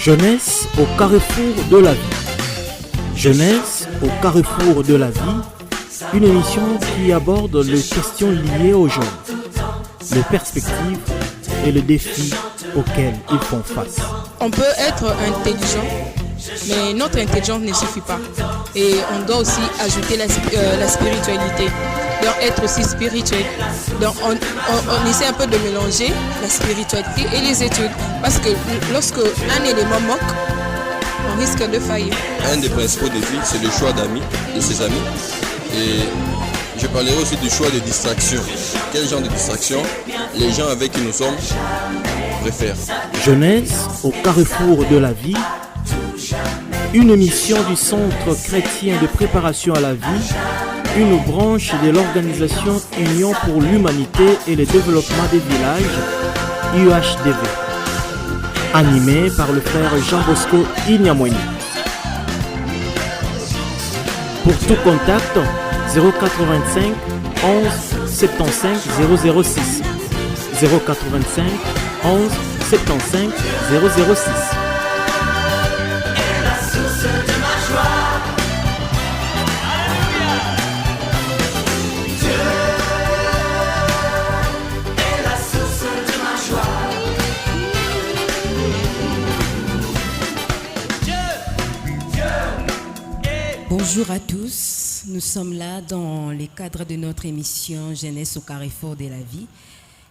Jeunesse au carrefour de la vie. Jeunesse au carrefour de la vie, une émission qui aborde les questions liées aux jeunes, les perspectives et les défis auxquels ils font face. On peut être intelligent, mais notre intelligence ne suffit pas. Et on doit aussi ajouter la spiritualité, donc être aussi spirituel. Donc on essaie un peu de mélanger la spiritualité et les études. Parce que lorsque un élément manque, on risque de faillir. Un des principaux défis, c'est le choix d'amis, de ses amis. Et je parlerai aussi du choix de distraction. Quel genre de distraction les gens avec qui nous sommes préfèrent. Jeunesse au carrefour de la vie, une émission du Centre chrétien de préparation à la vie, une branche de l'organisation Union pour l'humanité et le développement des villages, UHDV, animé par le frère Jean Bosco Inyamweni. Pour tout contact, 085 11 75 006 085 11 75 006. Bonjour à tous, nous sommes là dans le cadre de notre émission Jeunesse au carrefour de la vie.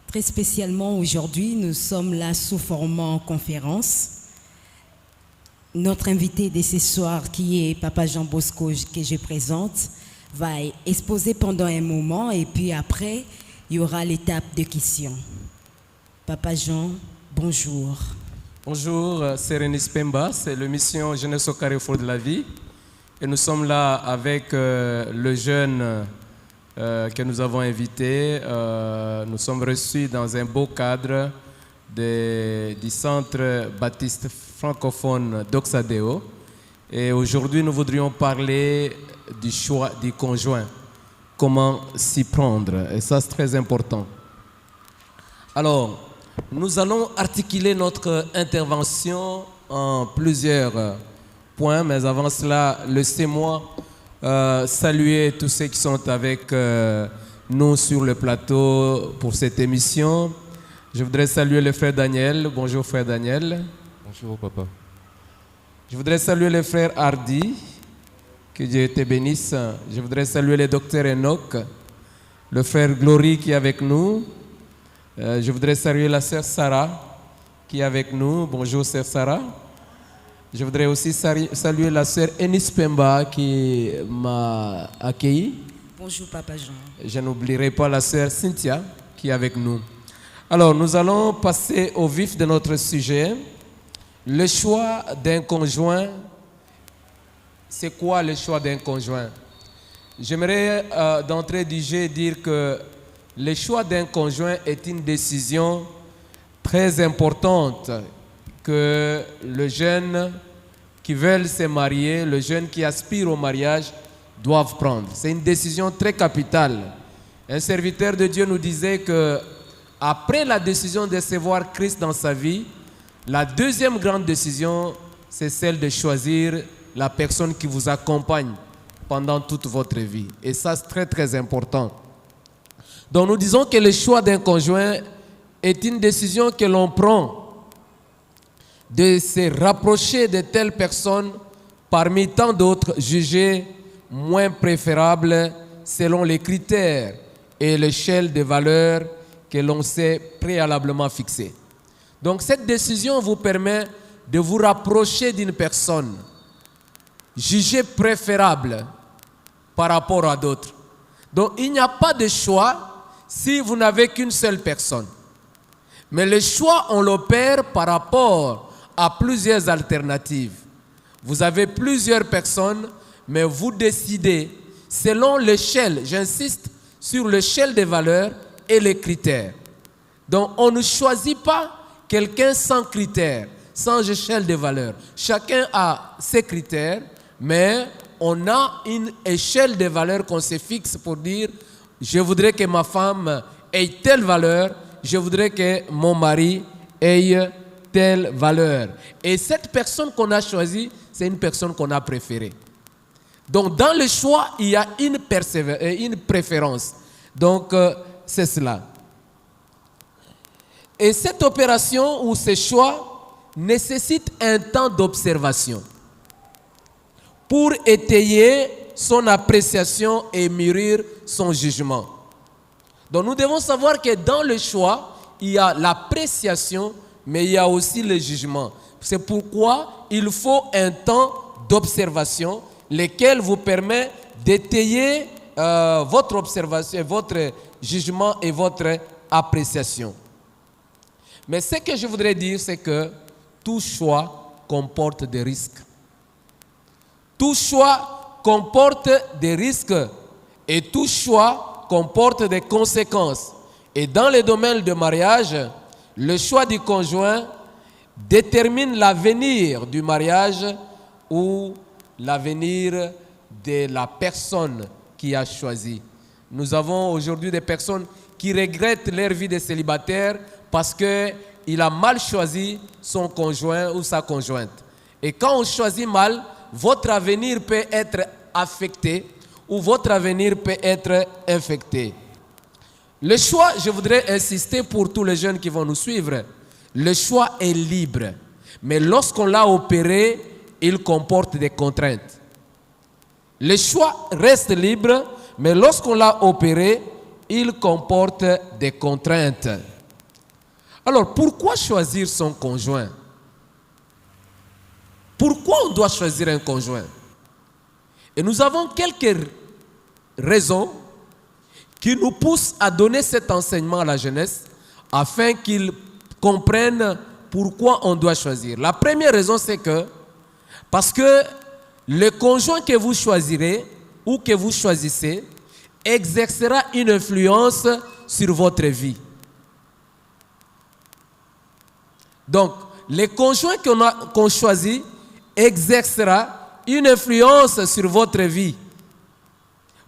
Très spécialement aujourd'hui, nous sommes là sous format conférence. Notre invité de ce soir, qui est Papa Jean Bosco, que je présente, va exposer pendant un moment et puis après, il y aura l'étape de questions. Papa Jean, bonjour. Bonjour, c'est René Spemba, c'est la mission Jeunesse au carrefour de la vie. Et nous sommes là avec le jeune que nous avons invité. Nous sommes reçus dans un beau cadre du Centre Baptiste francophone d'Oxadeo. Et aujourd'hui, nous voudrions parler du choix du conjoint. Comment s'y prendre. Et ça, c'est très important. Alors, nous allons articuler notre intervention en plusieurs points, mais avant cela, laissez-moi saluer tous ceux qui sont avec nous sur le plateau pour cette émission. Je voudrais saluer le frère Daniel. Bonjour frère Daniel. Bonjour papa. Je voudrais saluer le frère Hardy. Que Dieu te bénisse. Je voudrais saluer le docteur Enoch, le frère Glory qui est avec nous. Je voudrais saluer la sœur Sarah qui est avec nous. Bonjour sœur Sarah. Je voudrais aussi saluer la sœur Enis Pemba qui m'a accueilli. Bonjour Papa Jean. Je n'oublierai pas la sœur Cynthia qui est avec nous. Alors, nous allons passer au vif de notre sujet. Le choix d'un conjoint. C'est quoi le choix d'un conjoint? J'aimerais d'entrée du jeu dire que le choix d'un conjoint est une décision très importante que le jeune qui veulent se marier, le jeune qui aspire au mariage, doivent prendre. C'est une décision très capitale. Un serviteur de Dieu nous disait que après la décision de recevoir Christ dans sa vie, la deuxième grande décision, c'est celle de choisir la personne qui vous accompagne pendant toute votre vie. Et ça, c'est très, très important. Donc, nous disons que le choix d'un conjoint est une décision que l'on prend de se rapprocher de telles personnes parmi tant d'autres jugées moins préférables selon les critères et l'échelle de valeurs que l'on s'est préalablement fixées. Donc cette décision vous permet de vous rapprocher d'une personne jugée préférable par rapport à d'autres. Donc il n'y a pas de choix si vous n'avez qu'une seule personne. Mais le choix, on l'opère par rapport à plusieurs alternatives. Vous avez plusieurs personnes, mais vous décidez selon l'échelle, j'insiste sur l'échelle des valeurs et les critères. Donc on ne choisit pas quelqu'un sans critères, sans échelle de valeurs. Chacun a ses critères, mais on a une échelle de valeurs qu'on se fixe pour dire je voudrais que ma femme ait telle valeur, je voudrais que mon mari ait telle valeur. Et cette personne qu'on a choisie, c'est une personne qu'on a préférée. Donc dans le choix, il y a une préférence. Donc c'est cela. Et cette opération ou ce choix nécessite un temps d'observation pour étayer son appréciation et mûrir son jugement. Donc nous devons savoir que dans le choix, il y a l'appréciation, mais il y a aussi le jugement. C'est pourquoi il faut un temps d'observation, lequel vous permet d'étayer votre observation, votre jugement et votre appréciation. Mais ce que je voudrais dire, c'est que tout choix comporte des risques. Tout choix comporte des risques et tout choix comporte des conséquences. Et dans le domaine du mariage, le choix du conjoint détermine l'avenir du mariage ou l'avenir de la personne qui a choisi. Nous avons aujourd'hui des personnes qui regrettent leur vie de célibataire parce qu'il a mal choisi son conjoint ou sa conjointe. Et quand on choisit mal, votre avenir peut être affecté ou votre avenir peut être infecté. Le choix, je voudrais insister pour tous les jeunes qui vont nous suivre, le choix est libre. Mais lorsqu'on l'a opéré, il comporte des contraintes. Le choix reste libre, mais lorsqu'on l'a opéré, il comporte des contraintes. Alors, pourquoi choisir son conjoint? Pourquoi on doit choisir un conjoint? Et nous avons quelques raisons qui nous poussent à donner cet enseignement à la jeunesse afin qu'ils comprennent pourquoi on doit choisir. La première raison, c'est que parce que le conjoint que vous choisirez ou que vous choisissez exercera une influence sur votre vie. Donc, le conjoint qu'on choisit exercera une influence sur votre vie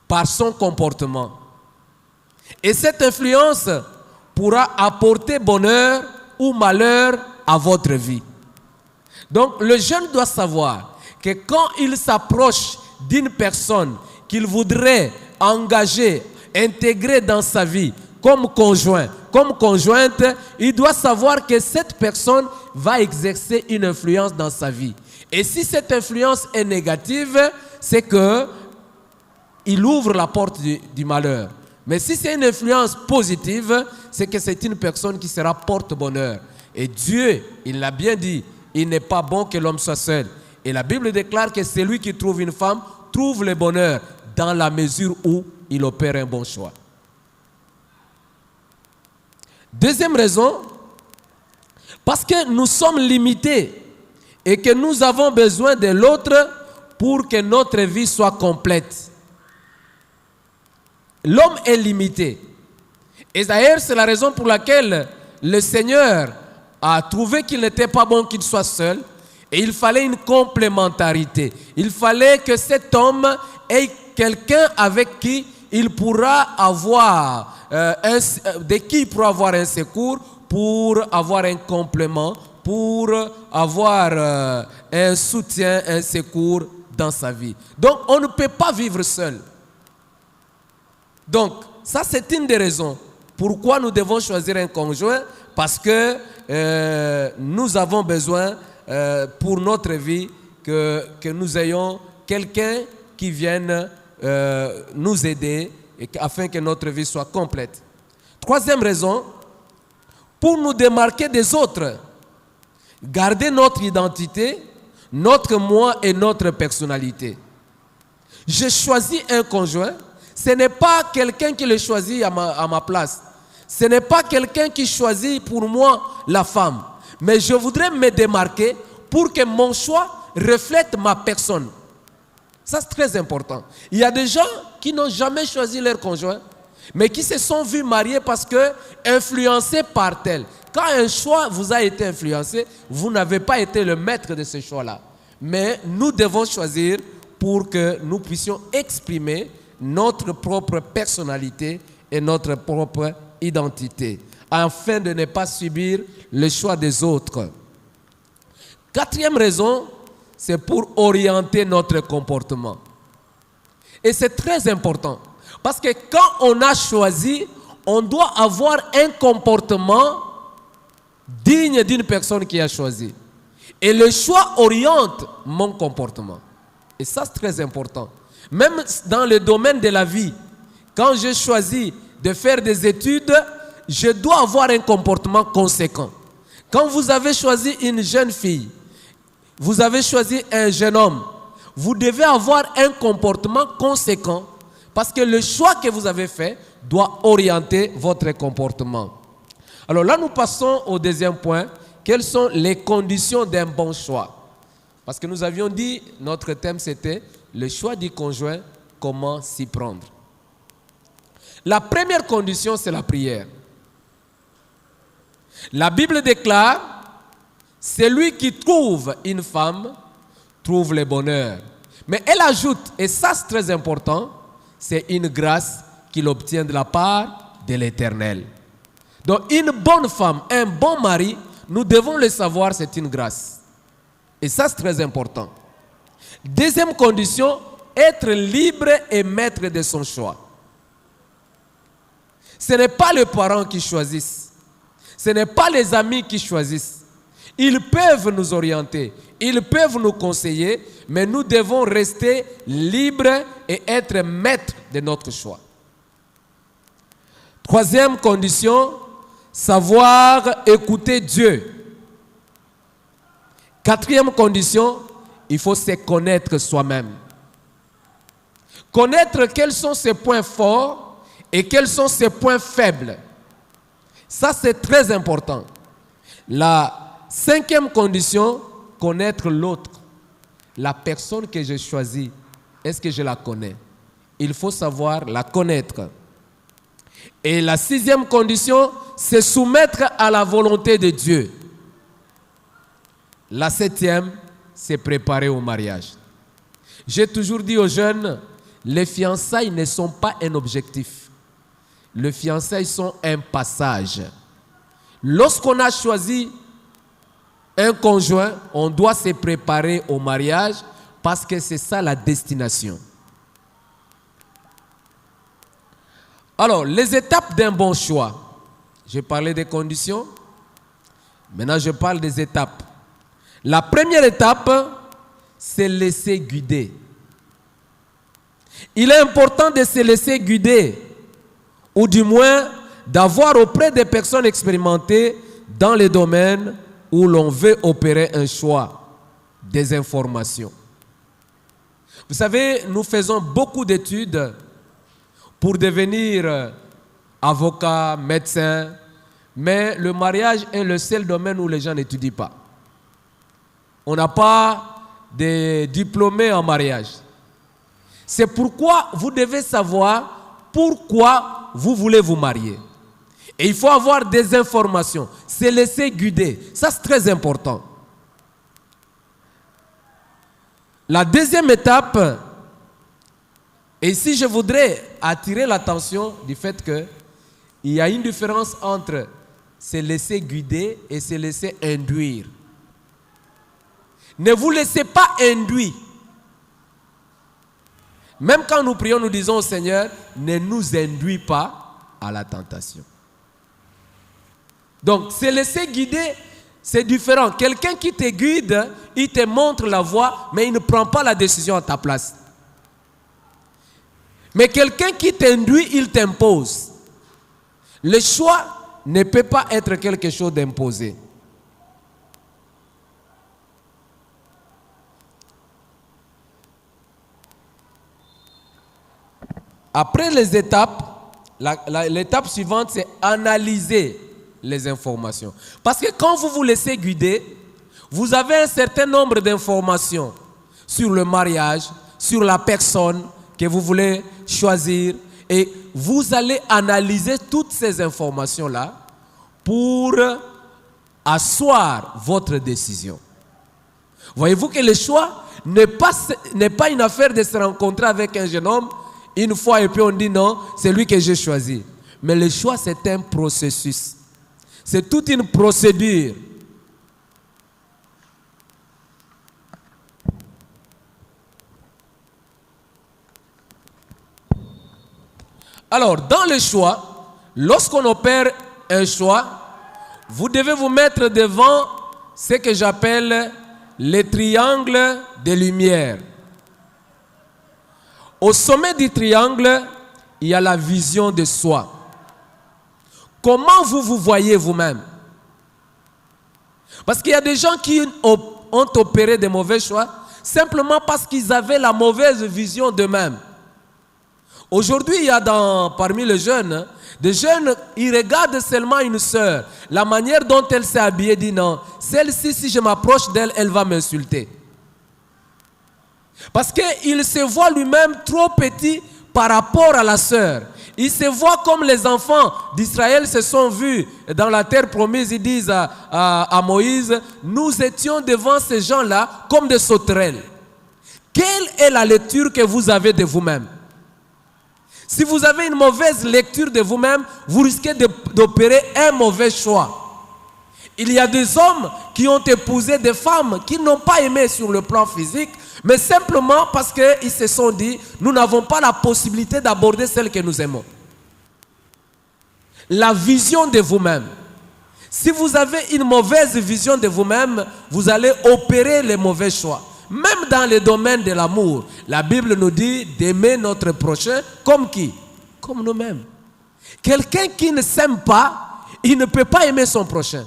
par son comportement. Et cette influence pourra apporter bonheur ou malheur à votre vie. Donc, le jeune doit savoir que quand il s'approche d'une personne qu'il voudrait engager, intégrer dans sa vie comme conjoint, comme conjointe, il doit savoir que cette personne va exercer une influence dans sa vie. Et si cette influence est négative, c'est que il ouvre la porte du malheur. Mais si c'est une influence positive, c'est que c'est une personne qui sera porte-bonheur. Et Dieu, il l'a bien dit, il n'est pas bon que l'homme soit seul. Et la Bible déclare que celui qui trouve une femme trouve le bonheur dans la mesure où il opère un bon choix. Deuxième raison, parce que nous sommes limités et que nous avons besoin de l'autre pour que notre vie soit complète. L'homme est limité. Et d'ailleurs, c'est la raison pour laquelle le Seigneur a trouvé qu'il n'était pas bon qu'il soit seul. Et il fallait une complémentarité. Il fallait que cet homme ait quelqu'un avec qui il pourra avoir de qui il pourra avoir un secours pour avoir un complément, pour avoir un soutien, un secours dans sa vie. Donc, on ne peut pas vivre seul. Donc, ça c'est une des raisons pourquoi nous devons choisir un conjoint, parce que nous avons besoin pour notre vie que nous ayons quelqu'un qui vienne nous aider afin que notre vie soit complète. Troisième raison, pour nous démarquer des autres, garder notre identité, notre moi et notre personnalité. J'ai choisi un conjoint, ce n'est pas quelqu'un qui le choisit à ma place. Ce n'est pas quelqu'un qui choisit pour moi la femme. Mais je voudrais me démarquer pour que mon choix reflète ma personne. Ça, c'est très important. Il y a des gens qui n'ont jamais choisi leur conjoint, mais qui se sont vus mariés parce que influencés par tel. Quand un choix vous a été influencé, vous n'avez pas été le maître de ce choix-là. Mais nous devons choisir pour que nous puissions exprimer notre propre personnalité et notre propre identité, afin de ne pas subir le choix des autres. Quatrième raison, c'est pour orienter notre comportement. Et c'est très important. Parce que quand on a choisi, on doit avoir un comportement digne d'une personne qui a choisi. Et le choix oriente mon comportement. Et ça, c'est très important. Même dans le domaine de la vie, quand je choisis de faire des études, je dois avoir un comportement conséquent. Quand vous avez choisi une jeune fille, vous avez choisi un jeune homme, vous devez avoir un comportement conséquent parce que le choix que vous avez fait doit orienter votre comportement. Alors là, nous passons au deuxième point. Quelles sont les conditions d'un bon choix? Parce que nous avions dit, notre thème c'était le choix du conjoint, comment s'y prendre. La première condition, c'est la prière. La Bible déclare, celui qui trouve une femme trouve le bonheur. Mais elle ajoute, et ça c'est très important, c'est une grâce qu'il obtient de la part de l'Éternel. Donc une bonne femme, un bon mari, nous devons le savoir, c'est une grâce. Et ça c'est très important. Deuxième condition, être libre et maître de son choix. Ce n'est pas les parents qui choisissent. Ce n'est pas les amis qui choisissent. Ils peuvent nous orienter, ils peuvent nous conseiller, mais nous devons rester libres et être maîtres de notre choix. Troisième condition, savoir écouter Dieu. Quatrième condition, il faut se connaître soi-même. Connaître quels sont ses points forts et quels sont ses points faibles. Ça, c'est très important. La cinquième condition, connaître l'autre. La personne que j'ai choisie, est-ce que je la connais? Il faut savoir la connaître. Et la sixième condition, c'est soumettre à la volonté de Dieu. La septième, c'est préparer au mariage. J'ai toujours dit aux jeunes, les fiançailles ne sont pas un objectif. Les fiançailles sont un passage. Lorsqu'on a choisi un conjoint, on doit se préparer au mariage parce que c'est ça la destination. Alors, les étapes d'un bon choix. J'ai parlé des conditions. Maintenant, je parle des étapes. La première étape, c'est laisser guider. Il est important de se laisser guider, ou du moins d'avoir auprès des personnes expérimentées dans les domaines où l'on veut opérer un choix, des informations. Vous savez, nous faisons beaucoup d'études pour devenir avocat, médecin, mais le mariage est le seul domaine où les gens n'étudient pas. On n'a pas de diplômés en mariage. C'est pourquoi vous devez savoir pourquoi vous voulez vous marier. Et il faut avoir des informations, se laisser guider. Ça, c'est très important. La deuxième étape, et ici je voudrais attirer l'attention du fait qu'il y a une différence entre se laisser guider et se laisser induire. Ne vous laissez pas induire. Même quand nous prions, nous disons au Seigneur, ne nous induis pas à la tentation. Donc, se laisser guider, c'est différent. Quelqu'un qui te guide, il te montre la voie, mais il ne prend pas la décision à ta place. Mais quelqu'un qui t'induit, il t'impose. Le choix ne peut pas être quelque chose d'imposé. Après les étapes, l'étape suivante, c'est analyser les informations. Parce que quand vous vous laissez guider, vous avez un certain nombre d'informations sur le mariage, sur la personne que vous voulez choisir. Et vous allez analyser toutes ces informations-là pour asseoir votre décision. Voyez-vous que le choix n'est pas une affaire de se rencontrer avec un jeune homme une fois et puis on dit non, c'est lui que j'ai choisi. Mais le choix, c'est un processus. C'est toute une procédure. Alors, dans le choix, lorsqu'on opère un choix, vous devez vous mettre devant ce que j'appelle les triangles de lumière. Au sommet du triangle, il y a la vision de soi. Comment vous vous voyez vous-même? Parce qu'il y a des gens qui ont opéré des mauvais choix simplement parce qu'ils avaient la mauvaise vision d'eux-mêmes. Aujourd'hui, il y a parmi les jeunes, des jeunes, ils regardent seulement une sœur. La manière dont elle s'est habillée dit non, celle-ci, si je m'approche d'elle, elle va m'insulter. Parce qu'il se voit lui-même trop petit par rapport à la sœur. Il se voit comme les enfants d'Israël se sont vus dans la terre promise. Ils disent à Moïse, nous étions devant ces gens-là comme des sauterelles. Quelle est la lecture que vous avez de vous-même? Si vous avez une mauvaise lecture de vous-même, vous risquez d'opérer un mauvais choix. Il y a des hommes qui ont épousé des femmes qui n'ont pas aimé sur le plan physique, mais simplement parce qu'ils se sont dit, nous n'avons pas la possibilité d'aborder celle que nous aimons. La vision de vous-même. Si vous avez une mauvaise vision de vous-même, vous allez opérer les mauvais choix. Même dans le domaine de l'amour, la Bible nous dit d'aimer notre prochain comme qui? Comme nous-mêmes. Quelqu'un qui ne s'aime pas, il ne peut pas aimer son prochain.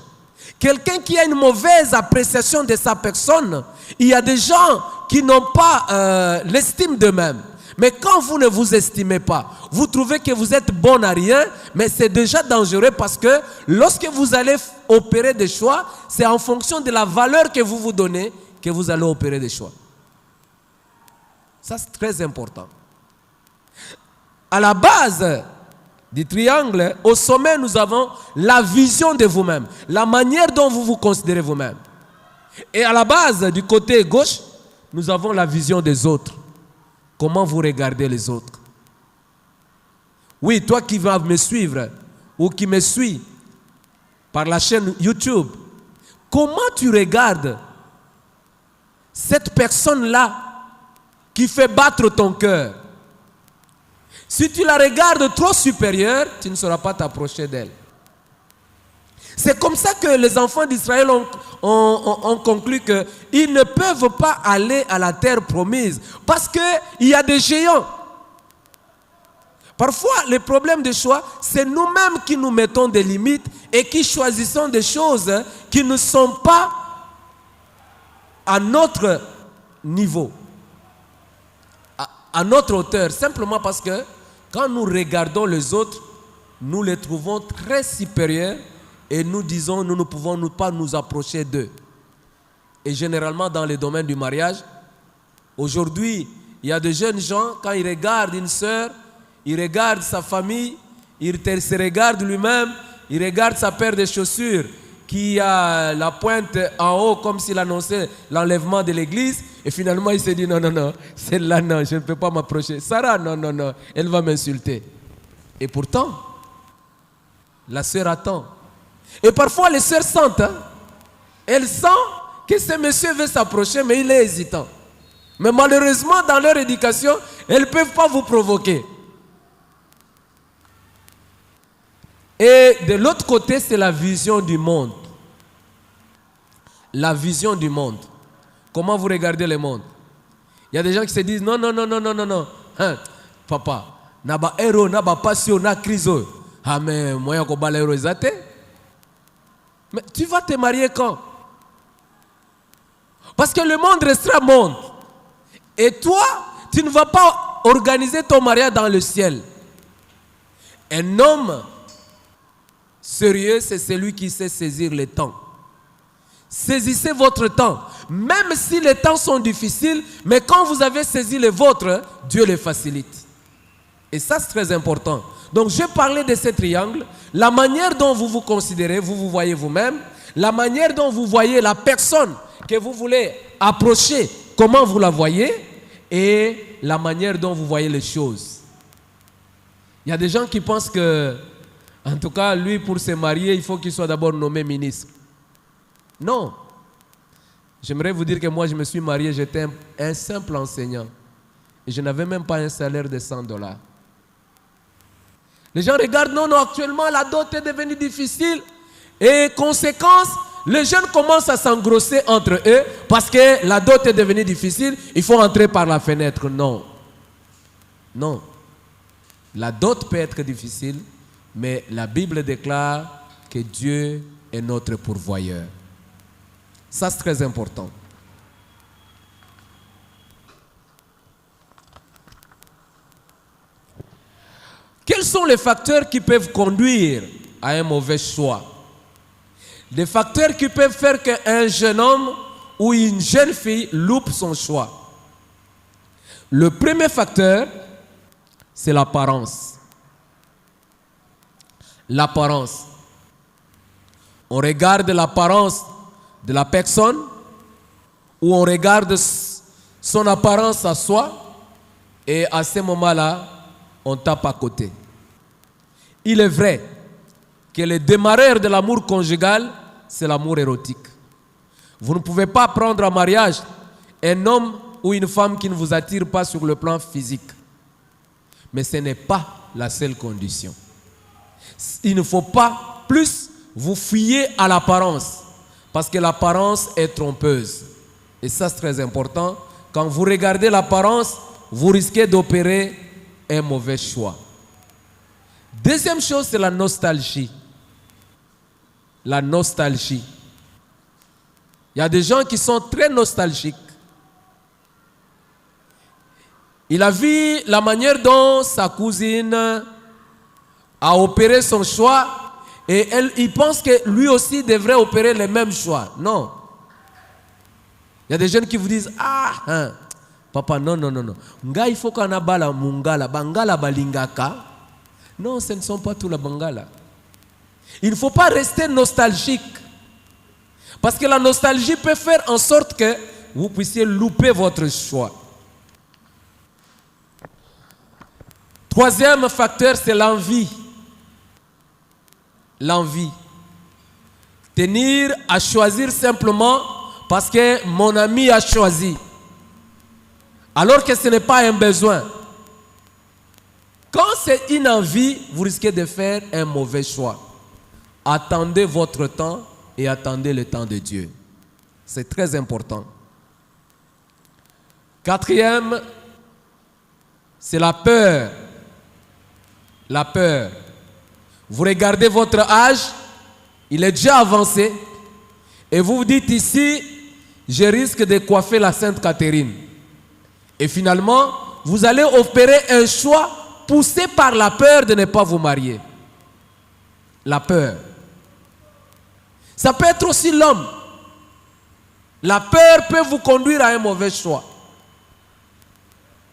Quelqu'un qui a une mauvaise appréciation de sa personne, il y a des gens qui n'ont pas l'estime d'eux-mêmes. Mais quand vous ne vous estimez pas, vous trouvez que vous êtes bon à rien, mais c'est déjà dangereux parce que lorsque vous allez opérer des choix, c'est en fonction de la valeur que vous vous donnez que vous allez opérer des choix. Ça, c'est très important. À la base du triangle, au sommet, nous avons la vision de vous-même, la manière dont vous vous considérez vous-même. Et à la base, du côté gauche, nous avons la vision des autres. Comment vous regardez les autres? Oui, toi qui vas me suivre ou qui me suis par la chaîne YouTube, comment tu regardes cette personne-là qui fait battre ton cœur? Si tu la regardes trop supérieure, tu ne sauras pas t'approcher d'elle. C'est comme ça que les enfants d'Israël ont conclu qu'ils ne peuvent pas aller à la terre promise parce qu'il y a des géants. Parfois, le problème de choix, c'est nous-mêmes qui nous mettons des limites et qui choisissons des choses qui ne sont pas à notre niveau, à notre hauteur, simplement parce que quand nous regardons les autres, nous les trouvons très supérieurs et nous disons nous ne pouvons pas nous approcher d'eux. Et généralement dans le domaine du mariage, aujourd'hui, il y a de jeunes gens, quand ils regardent une sœur, ils regardent sa famille, ils se regardent lui-même, ils regardent sa paire de chaussures qui a la pointe en haut comme s'il annonçait l'enlèvement de l'église. Et finalement, il se dit non, celle-là, non, je ne peux pas m'approcher. Sarah, non, elle va m'insulter. Et pourtant, la sœur attend. Et parfois, les sœurs sentent. Elles sentent que ce monsieur veut s'approcher, mais il est hésitant. Mais malheureusement, dans leur éducation, elles ne peuvent pas vous provoquer. Et de l'autre côté, c'est la vision du monde. La vision du monde. Comment vous regardez le monde? Il y a des gens qui se disent non. Hein, papa, naba héros, naba passion, na crise. Ah mais moi y'a pas l'héros exaté. Mais tu vas te marier quand? Parce que le monde restera monde. Et toi, tu ne vas pas organiser ton mariage dans le ciel. Un homme sérieux, c'est celui qui sait saisir le temps. Saisissez votre temps, même si les temps sont difficiles, mais quand vous avez saisi les vôtres, Dieu les facilite. Et ça, c'est très important. Donc, je parlais de ce triangle, la manière dont vous vous considérez, vous vous voyez vous-même, la manière dont vous voyez la personne que vous voulez approcher, comment vous la voyez, et la manière dont vous voyez les choses. Il y a des gens qui pensent que, en tout cas, lui, pour se marier, il faut qu'il soit d'abord nommé ministre. Non. J'aimerais vous dire que moi, je me suis marié, j'étais un simple enseignant. Et je n'avais même pas un salaire de $100. Les gens regardent, non, actuellement la dot est devenue difficile. Et conséquence, les jeunes commencent à s'engrosser entre eux parce que la dot est devenue difficile, il faut entrer par la fenêtre. Non. Non. La dot peut être difficile, mais la Bible déclare que Dieu est notre pourvoyeur. Ça, c'est très important. Quels sont les facteurs qui peuvent conduire à un mauvais choix? Les facteurs qui peuvent faire qu'un jeune homme ou une jeune fille loupe son choix. Le premier facteur, c'est l'apparence. L'apparence. On regarde l'apparence de la personne ou on regarde son apparence à soi et à ce moment-là, on tape à côté. Il est vrai que le démarreur de l'amour conjugal, c'est l'amour érotique. Vous ne pouvez pas prendre en mariage un homme ou une femme qui ne vous attire pas sur le plan physique. Mais ce n'est pas la seule condition. Il ne faut pas plus vous fier à l'apparence, parce que l'apparence est trompeuse. Et ça, c'est très important. Quand vous regardez l'apparence, vous risquez d'opérer un mauvais choix. Deuxième chose, c'est la nostalgie. La nostalgie. Il y a des gens qui sont très nostalgiques. Il a vu la manière dont sa cousine a opéré son choix et il pense que lui aussi devrait opérer le même choix. Non. Il y a des jeunes qui vous disent, papa, non. Nga, il faut qu'on a bala mungala, bangala balingaka. Non, ce ne sont pas tous les bangala. Il ne faut pas rester nostalgique. Parce que la nostalgie peut faire en sorte que vous puissiez louper votre choix. Troisième facteur, c'est l'envie. L'envie. Tenir à choisir simplement parce que mon ami a choisi. Alors que ce n'est pas un besoin. Quand c'est une envie, vous risquez de faire un mauvais choix. Attendez votre temps et attendez le temps de Dieu. C'est très important. Quatrième, c'est la peur. La peur. Vous regardez votre âge, il est déjà avancé, et vous vous dites ici, je risque de coiffer la Sainte Catherine. Et finalement, vous allez opérer un choix poussé par la peur de ne pas vous marier. La peur. Ça peut être aussi l'homme. La peur peut vous conduire à un mauvais choix.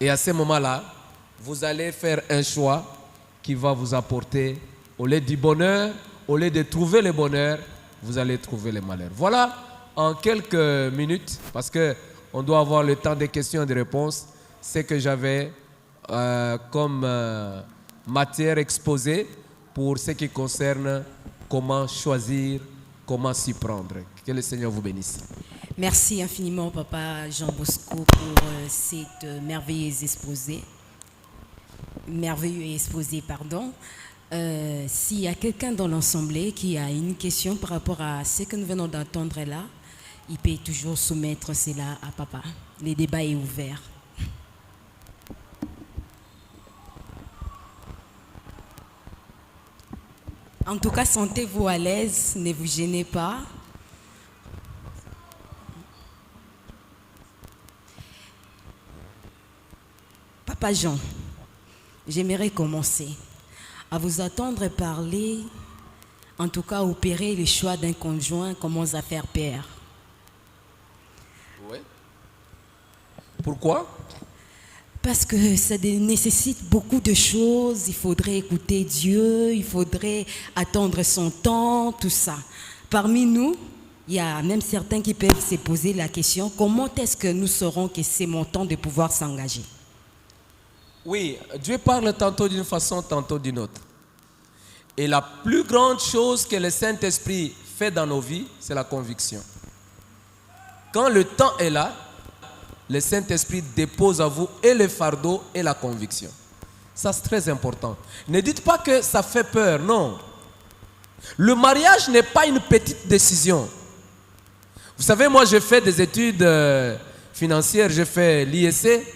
Et à ce moment-là, vous allez faire un choix qui va vous apporter, au lieu du bonheur, au lieu de trouver le bonheur, vous allez trouver le malheur. Voilà, en quelques minutes, parce qu'on doit avoir le temps des questions et des réponses, ce que j'avais comme matière exposée pour ce qui concerne comment choisir, comment s'y prendre. Que le Seigneur vous bénisse. Merci infiniment, Papa Jean Bosco, pour cette merveilleuse exposé. S'il y a quelqu'un dans l'Assemblée qui a une question par rapport à ce que nous venons d'entendre là, il peut toujours soumettre cela à Papa. Le débat est ouvert. En tout cas, sentez-vous à l'aise, ne vous gênez pas. Papa Jean, j'aimerais commencer à vous attendre parler, en tout cas opérer le choix d'un conjoint commence à faire peur. Oui. Pourquoi? Parce que ça nécessite beaucoup de choses. Il faudrait écouter Dieu, il faudrait attendre son temps, tout ça. Parmi nous, il y a même certains qui peuvent se poser la question, comment est-ce que nous saurons que c'est mon temps de pouvoir s'engager? Oui, Dieu parle tantôt d'une façon, tantôt d'une autre. Et la plus grande chose que le Saint-Esprit fait dans nos vies, c'est la conviction. Quand le temps est là, le Saint-Esprit dépose à vous et le fardeau et la conviction. Ça, c'est très important. Ne dites pas que ça fait peur, non. Le mariage n'est pas une petite décision. Vous savez, moi, j'ai fait des études financières, j'ai fait l'IEC.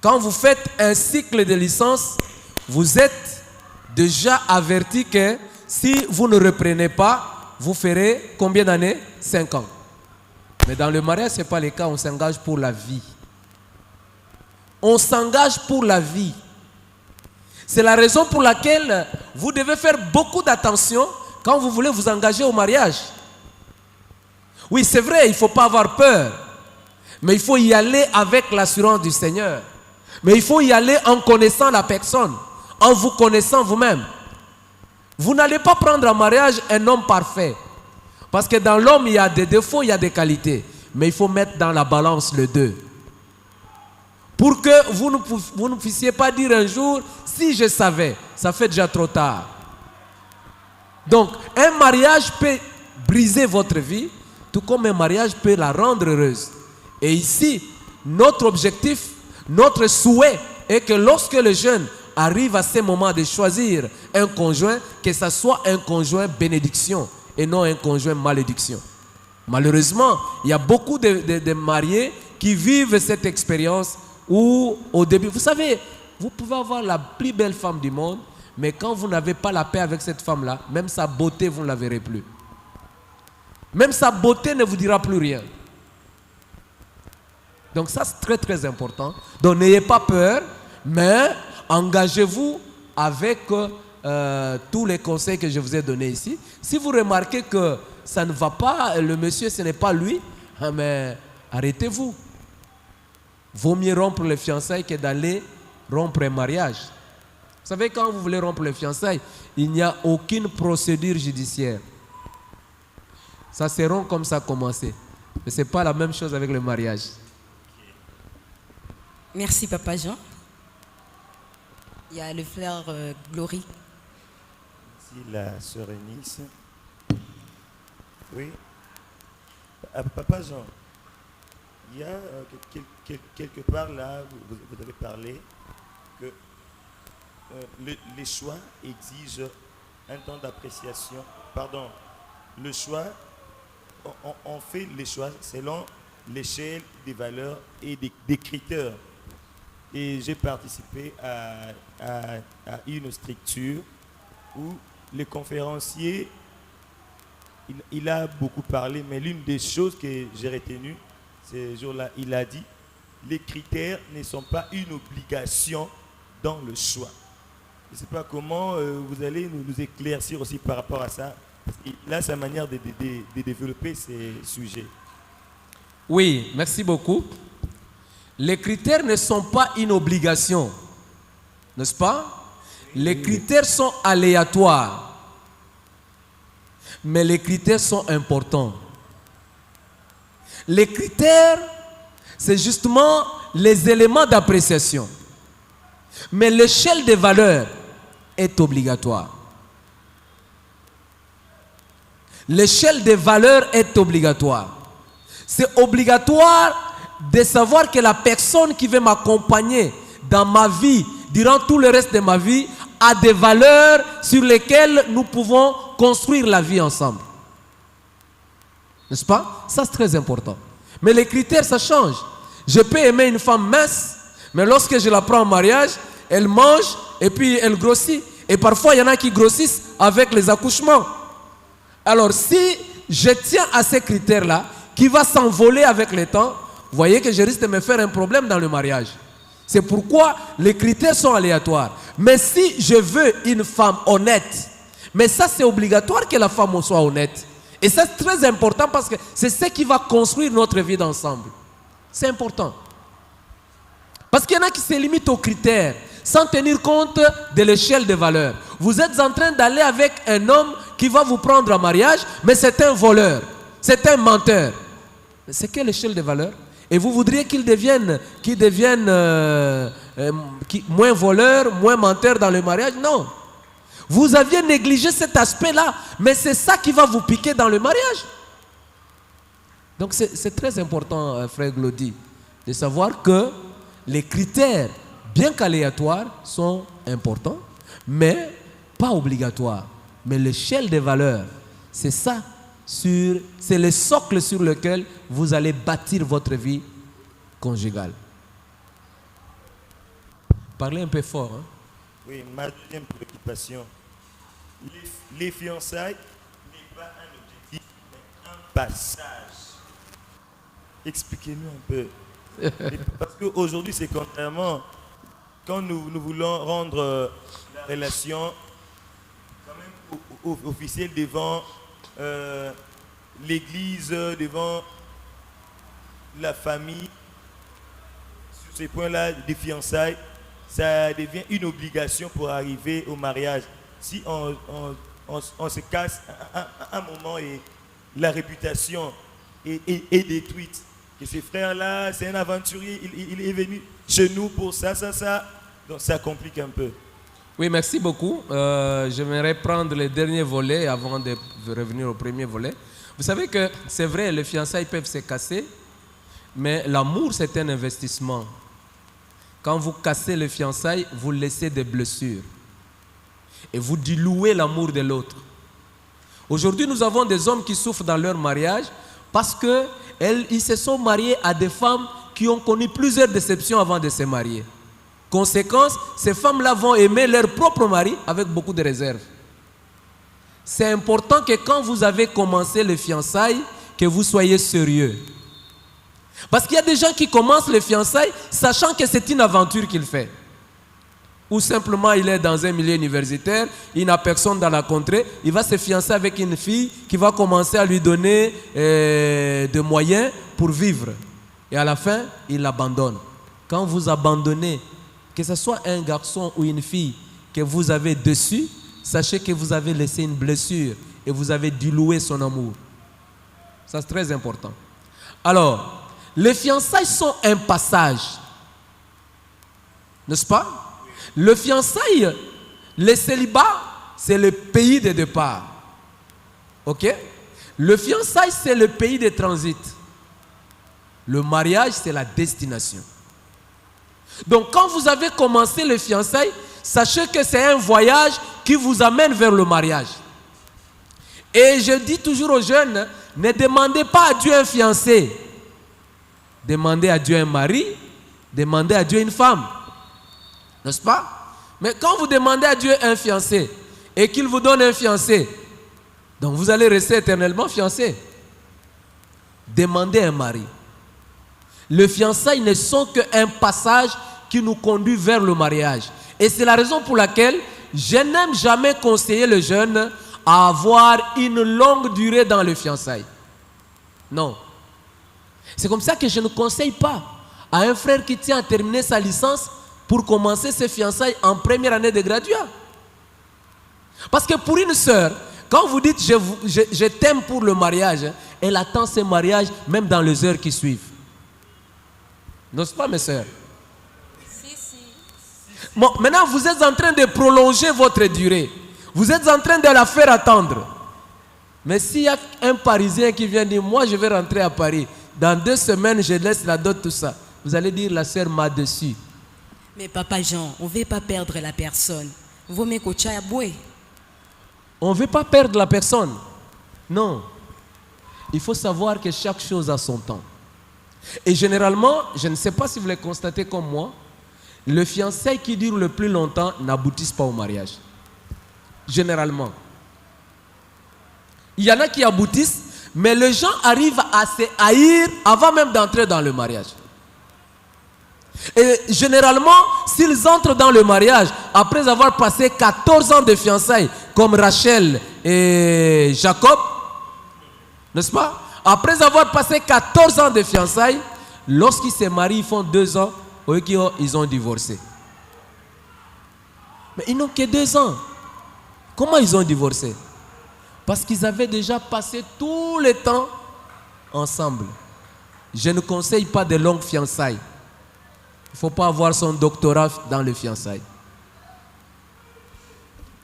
Quand vous faites un cycle de licence, vous êtes déjà averti que si vous ne reprenez pas, vous ferez combien d'années? 5 ans. Mais dans le mariage, ce n'est pas le cas, on s'engage pour la vie. On s'engage pour la vie. C'est la raison pour laquelle vous devez faire beaucoup d'attention quand vous voulez vous engager au mariage. Oui, c'est vrai, il ne faut pas avoir peur. Mais il faut y aller avec l'assurance du Seigneur. Mais il faut y aller en connaissant la personne, en vous connaissant vous-même. Vous n'allez pas prendre en mariage un homme parfait. Parce que dans l'homme, il y a des défauts, il y a des qualités. Mais il faut mettre dans la balance les deux. Pour que vous ne puissiez pas dire un jour, si je savais, ça fait déjà trop tard. Donc, un mariage peut briser votre vie, tout comme un mariage peut la rendre heureuse. Et ici, notre objectif, notre souhait est que lorsque le jeune arrive à ce moment de choisir un conjoint, que ce soit un conjoint bénédiction et non un conjoint malédiction. Malheureusement, il y a beaucoup de mariés qui vivent cette expérience où au début, vous savez, vous pouvez avoir la plus belle femme du monde, mais quand vous n'avez pas la paix avec cette femme-là, même sa beauté, vous ne la verrez plus. Même sa beauté ne vous dira plus rien. Donc ça, c'est très très important. Donc n'ayez pas peur, mais engagez-vous avec tous les conseils que je vous ai donnés ici. Si vous remarquez que ça ne va pas, le monsieur, ce n'est pas lui, mais arrêtez-vous. Vaut mieux rompre les fiançailles que d'aller rompre un mariage. Vous savez, quand vous voulez rompre les fiançailles, il n'y a aucune procédure judiciaire. Ça se rompt comme ça a commencé. Mais ce n'est pas la même chose avec le mariage. Merci, Papa Jean. Il y a le frère Glory. Merci, la sœur Eunice. Oui. Papa Jean, il y a quelque part là, vous avez parlé que les choix exigent un temps d'appréciation. Pardon, le choix, on fait les choix selon l'échelle des valeurs et des critères. Et j'ai participé à une structure où le conférencier, il a beaucoup parlé, mais l'une des choses que j'ai retenues, ce jour-là, il a dit, les critères ne sont pas une obligation dans le choix. Je ne sais pas comment vous allez nous éclaircir aussi par rapport à ça. Là, c'est la manière de développer ces sujets. Oui, merci beaucoup. Les critères ne sont pas une obligation, n'est-ce pas? Les critères sont aléatoires, mais les critères sont importants. Les critères, c'est justement les éléments d'appréciation. Mais l'échelle des valeurs est obligatoire. L'échelle des valeurs est obligatoire. C'est obligatoire de savoir que la personne qui veut m'accompagner dans ma vie, durant tout le reste de ma vie, a des valeurs sur lesquelles nous pouvons construire la vie ensemble. N'est-ce pas? Ça, c'est très important. Mais les critères, ça change. Je peux aimer une femme mince, mais lorsque je la prends en mariage, elle mange et puis elle grossit. Et parfois, il y en a qui grossissent avec les accouchements. Alors, si je tiens à ces critères-là, qui va s'envoler avec le temps, vous voyez que je risque de me faire un problème dans le mariage. C'est pourquoi les critères sont aléatoires. Mais si je veux une femme honnête, mais ça c'est obligatoire que la femme soit honnête. Et ça c'est très important parce que c'est ce qui va construire notre vie ensemble. C'est important. Parce qu'il y en a qui se limitent aux critères sans tenir compte de l'échelle des valeurs. Vous êtes en train d'aller avec un homme qui va vous prendre en mariage, mais c'est un voleur, c'est un menteur. C'est quelle échelle des valeurs? Et vous voudriez qu'il devienne moins voleur, moins menteur dans le mariage? Non. Vous aviez négligé cet aspect-là, mais c'est ça qui va vous piquer dans le mariage. Donc c'est très important, frère Glody, de savoir que les critères bien qu'aléatoires, sont importants, mais pas obligatoires. Mais l'échelle des valeurs, c'est ça, c'est le socle sur lequel vous allez bâtir votre vie conjugale. Parlez un peu fort. Hein? Oui, ma deuxième préoccupation. Les fiançailles n'est pas un objectif, mais un passage. Expliquez-nous un peu. Parce qu'aujourd'hui, c'est contrairement. Quand nous voulons rendre la relation quand même officielle devant l'église, devant la famille, sur ces points-là des fiançailles, ça devient une obligation pour arriver au mariage. Si on se casse à un moment et la réputation est détruite, que ces frères-là, c'est un aventurier, il est venu chez nous pour ça, donc ça complique un peu. Oui, merci beaucoup. J'aimerais prendre le dernier volet avant de revenir au premier volet. Vous savez que c'est vrai, les fiançailles peuvent se casser, mais l'amour, c'est un investissement. Quand vous cassez les fiançailles, vous laissez des blessures. Et vous diluez l'amour de l'autre. Aujourd'hui, nous avons des hommes qui souffrent dans leur mariage parce qu'ils se sont mariés à des femmes qui ont connu plusieurs déceptions avant de se marier. Conséquence, ces femmes-là vont aimer leur propre mari avec beaucoup de réserve. C'est important que quand vous avez commencé les fiançailles, que vous soyez sérieux. Parce qu'il y a des gens qui commencent les fiançailles sachant que c'est une aventure qu'il fait. Ou simplement il est dans un milieu universitaire, il n'a personne dans la contrée, il va se fiancer avec une fille qui va commencer à lui donner des moyens pour vivre. Et à la fin, il l'abandonne. Quand vous abandonnez, que ce soit un garçon ou une fille que vous avez dessus, sachez que vous avez laissé une blessure et vous avez dilué son amour. Ça, c'est très important. Alors, les fiançailles sont un passage. N'est-ce pas? Le fiançailles, le célibat, c'est le pays de départ. Ok? Le fiançailles, c'est le pays de transit. Le mariage, c'est la destination. Donc, quand vous avez commencé le fiançailles, sachez que c'est un voyage qui vous amène vers le mariage. Et je dis toujours aux jeunes, ne demandez pas à Dieu un fiancé. Demandez à Dieu un mari, demandez à Dieu une femme. N'est-ce pas? Mais quand vous demandez à Dieu un fiancé et qu'il vous donne un fiancé, donc vous allez rester éternellement fiancé. Demandez un mari. Les fiançailles ne sont qu'un passage qui nous conduit vers le mariage. Et c'est la raison pour laquelle je n'aime jamais conseiller les jeunes à avoir une longue durée dans les fiançailles. Non. C'est comme ça que je ne conseille pas à un frère qui tient à terminer sa licence pour commencer ses fiançailles en première année de graduat. Parce que pour une sœur, quand vous dites je t'aime pour le mariage, elle attend ce mariage même dans les heures qui suivent. N'est-ce pas, mes sœurs? Si. Bon, maintenant, vous êtes en train de prolonger votre durée. Vous êtes en train de la faire attendre. Mais s'il y a un Parisien qui vient dire, moi je vais rentrer à Paris, dans 2 semaines je laisse la dot, tout ça, vous allez dire, la sœur m'a dessus. Mais Papa Jean, on ne veut pas perdre la personne. On ne veut pas perdre la personne. Non. Il faut savoir que chaque chose a son temps. Et généralement, je ne sais pas si vous le constatez comme moi, les fiançailles qui durent le plus longtemps n'aboutissent pas au mariage. Généralement. Il y en a qui aboutissent, mais les gens arrivent à se haïr avant même d'entrer dans le mariage. Et généralement, s'ils entrent dans le mariage, après avoir passé 14 ans de fiançailles, comme Rachel et Jacob, n'est-ce pas? Après avoir passé 14 ans de fiançailles, lorsqu'ils se marient, ils font 2 ans, ils ont divorcé. Mais ils n'ont que 2 ans. Comment ils ont divorcé? Parce qu'ils avaient déjà passé tout le temps ensemble. Je ne conseille pas de longues fiançailles. Il ne faut pas avoir son doctorat dans les fiançailles.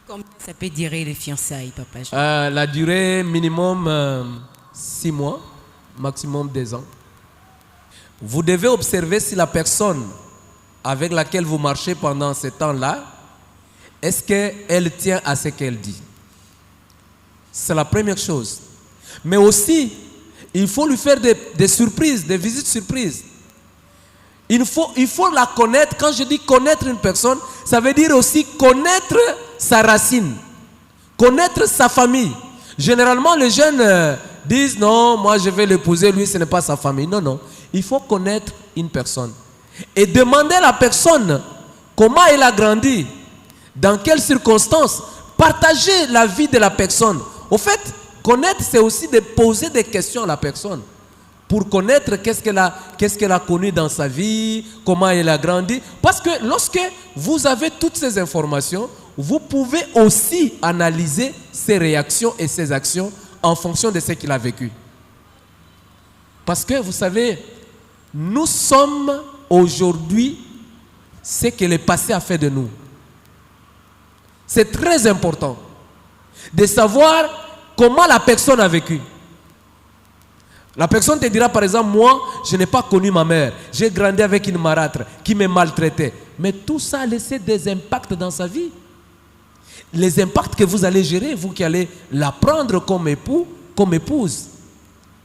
Combien ça peut durer les fiançailles, Papa Jean? La durée minimum 6 mois, maximum 2 ans. Vous devez observer si la personne avec laquelle vous marchez pendant ce temps-là, est-ce qu'elle tient à ce qu'elle dit? C'est la première chose. Mais aussi, il faut lui faire des surprises, des visites surprises. Il faut la connaître. Quand je dis connaître une personne, ça veut dire aussi connaître sa racine, connaître sa famille. Généralement, les jeunes disent non, moi je vais l'épouser, lui ce n'est pas sa famille. Non, non. Il faut connaître une personne et demander à la personne comment elle a grandi, dans quelles circonstances, partager la vie de la personne. Au fait, connaître, c'est aussi de poser des questions à la personne pour connaître qu'est-ce qu'elle a connu dans sa vie, comment elle a grandi. Parce que lorsque vous avez toutes ces informations, vous pouvez aussi analyser ses réactions et ses actions en fonction de ce qu'il a vécu. Parce que vous savez, nous sommes aujourd'hui ce que le passé a fait de nous. C'est très important de savoir comment la personne a vécu. La personne te dira par exemple, moi, je n'ai pas connu ma mère. J'ai grandi avec une marâtre qui me maltraitait. Mais tout ça a laissé des impacts dans sa vie. Les impacts que vous allez gérer, vous qui allez la prendre comme époux, comme épouse.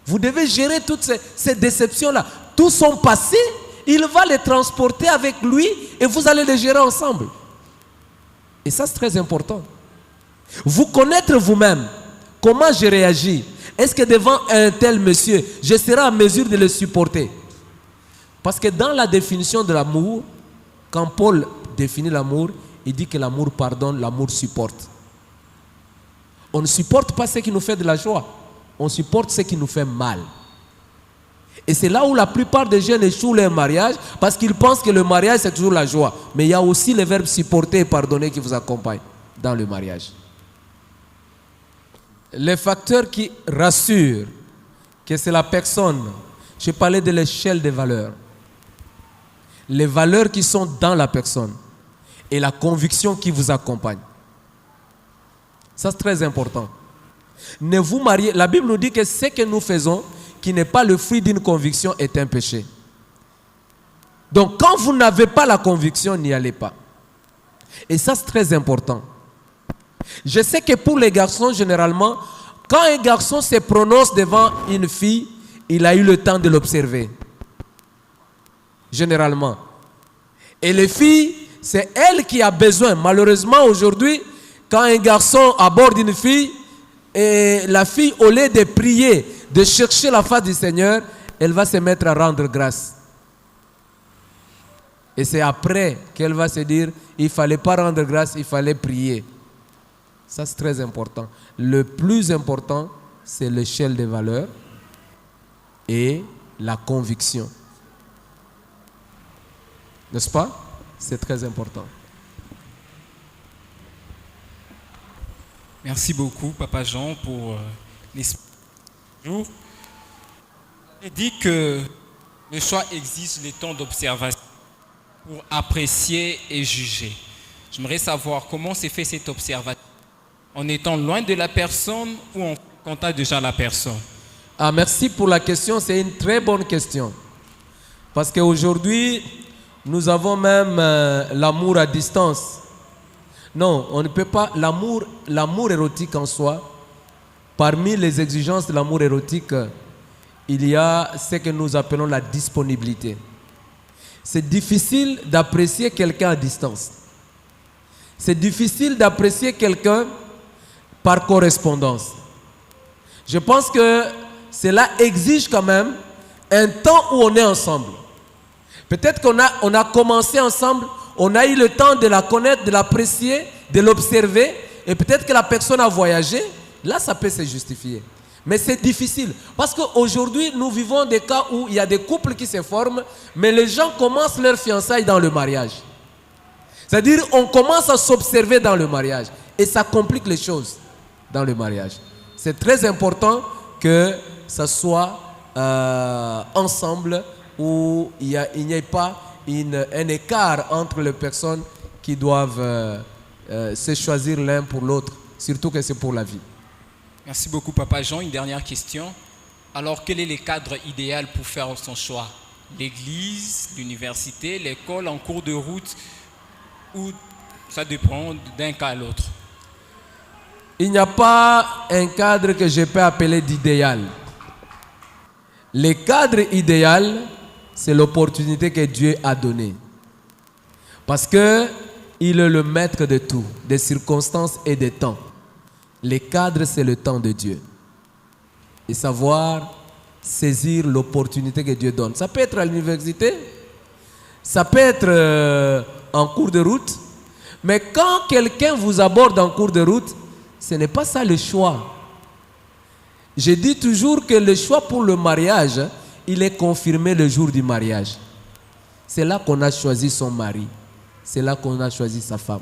Vous devez gérer toutes ces déceptions-là. Tout son passé, il va les transporter avec lui et vous allez les gérer ensemble. Et ça, c'est très important. Vous connaître vous-même. Comment je réagis? Est-ce que devant un tel monsieur, je serai en mesure de le supporter? Parce que dans la définition de l'amour, quand Paul définit l'amour, il dit que l'amour pardonne, l'amour supporte. On ne supporte pas ce qui nous fait de la joie. On supporte ce qui nous fait mal. Et c'est là où la plupart des jeunes échouent leur mariage, parce qu'ils pensent que le mariage c'est toujours la joie. Mais il y a aussi le verbe supporter et pardonner qui vous accompagne dans le mariage. Les facteurs qui rassurent que c'est la personne, je parlais de l'échelle des valeurs. Les valeurs qui sont dans la personne et la conviction qui vous accompagne. Ça c'est très important. Ne vous mariez, la Bible nous dit que ce que nous faisons qui n'est pas le fruit d'une conviction est un péché. Donc quand vous n'avez pas la conviction, n'y allez pas. Et ça c'est très important. Je sais que pour les garçons, généralement, quand un garçon se prononce devant une fille, il a eu le temps de l'observer. Généralement. Et les filles, c'est elle qui a besoin. Malheureusement, aujourd'hui, quand un garçon aborde une fille, et la fille, au lieu de prier, de chercher la face du Seigneur, elle va se mettre à rendre grâce. Et c'est après qu'elle va se dire, il ne fallait pas rendre grâce, il fallait prier. Ça, c'est très important. Le plus important, c'est l'échelle des valeurs et la conviction. N'est-ce pas? C'est très important. Merci beaucoup, Papa Jean, pour l'esprit du jour. Il dit que le choix exige le temps d'observation pour apprécier et juger. J'aimerais savoir comment s'est fait cette observation. En étant loin de la personne ou en contact déjà la personne? Ah, merci pour la question, c'est une très bonne question. Parce qu'aujourd'hui, nous avons même l'amour à distance. Non, on ne peut pas, l'amour érotique en soi, parmi les exigences de l'amour érotique, il y a ce que nous appelons la disponibilité. C'est difficile d'apprécier quelqu'un à distance. C'est difficile d'apprécier quelqu'un par correspondance. Je pense que cela exige quand même un temps où on est ensemble. Peut-être qu'on a commencé ensemble, on a eu le temps de la connaître, de l'apprécier, de l'observer, et peut-être que la personne a voyagé, là ça peut se justifier. Mais c'est difficile, parce qu'aujourd'hui nous vivons des cas où il y a des couples qui se forment, mais les gens commencent leur fiançailles dans le mariage. C'est-à-dire on commence à s'observer dans le mariage, et ça complique les choses dans le mariage. C'est très important que ça soit ensemble, où il n'y ait pas un écart entre les personnes qui doivent se choisir l'un pour l'autre, surtout que c'est pour la vie. Merci beaucoup, Papa Jean. Une dernière question. Alors, quel est le cadre idéal pour faire son choix? l'église, l'université, l'école, en cours de route, ou ça dépend d'un cas à l'autre? Il n'y a pas un cadre que je peux appeler d'idéal. Le cadre idéal, c'est l'opportunité que Dieu a donnée. Parce qu'il est le maître de tout, des circonstances et des temps. Le cadre, c'est le temps de Dieu. Et savoir saisir l'opportunité que Dieu donne. Ça peut être à l'université, ça peut être en cours de route. Mais quand quelqu'un vous aborde en cours de route, ce n'est pas ça le choix. Je dis toujours que le choix pour le mariage, il est confirmé le jour du mariage. C'est là qu'on a choisi son mari. C'est là qu'on a choisi sa femme.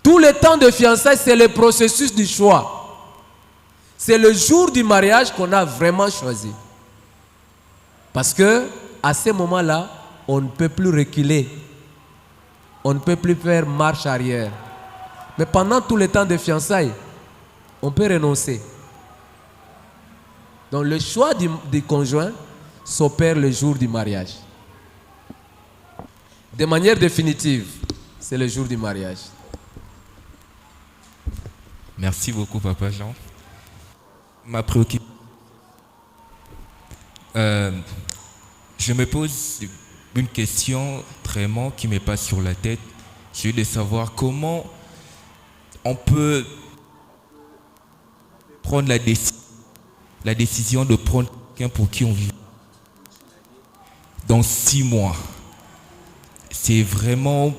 Tout le temps de fiançailles, c'est le processus du choix. C'est le jour du mariage qu'on a vraiment choisi. Parce que à ce moment-là, on ne peut plus reculer. On ne peut plus faire marche arrière. Mais pendant tout le temps de fiançailles, on peut renoncer. Donc le choix du conjoint s'opère le jour du mariage. De manière définitive, c'est le jour du mariage. Merci beaucoup, Papa Jean. Ma préoccupation, je me pose une question vraiment qui me passe sur la tête. Je veux savoir comment on peut prendre la décision de prendre quelqu'un pour qui on vit dans 6 mois. C'est vraiment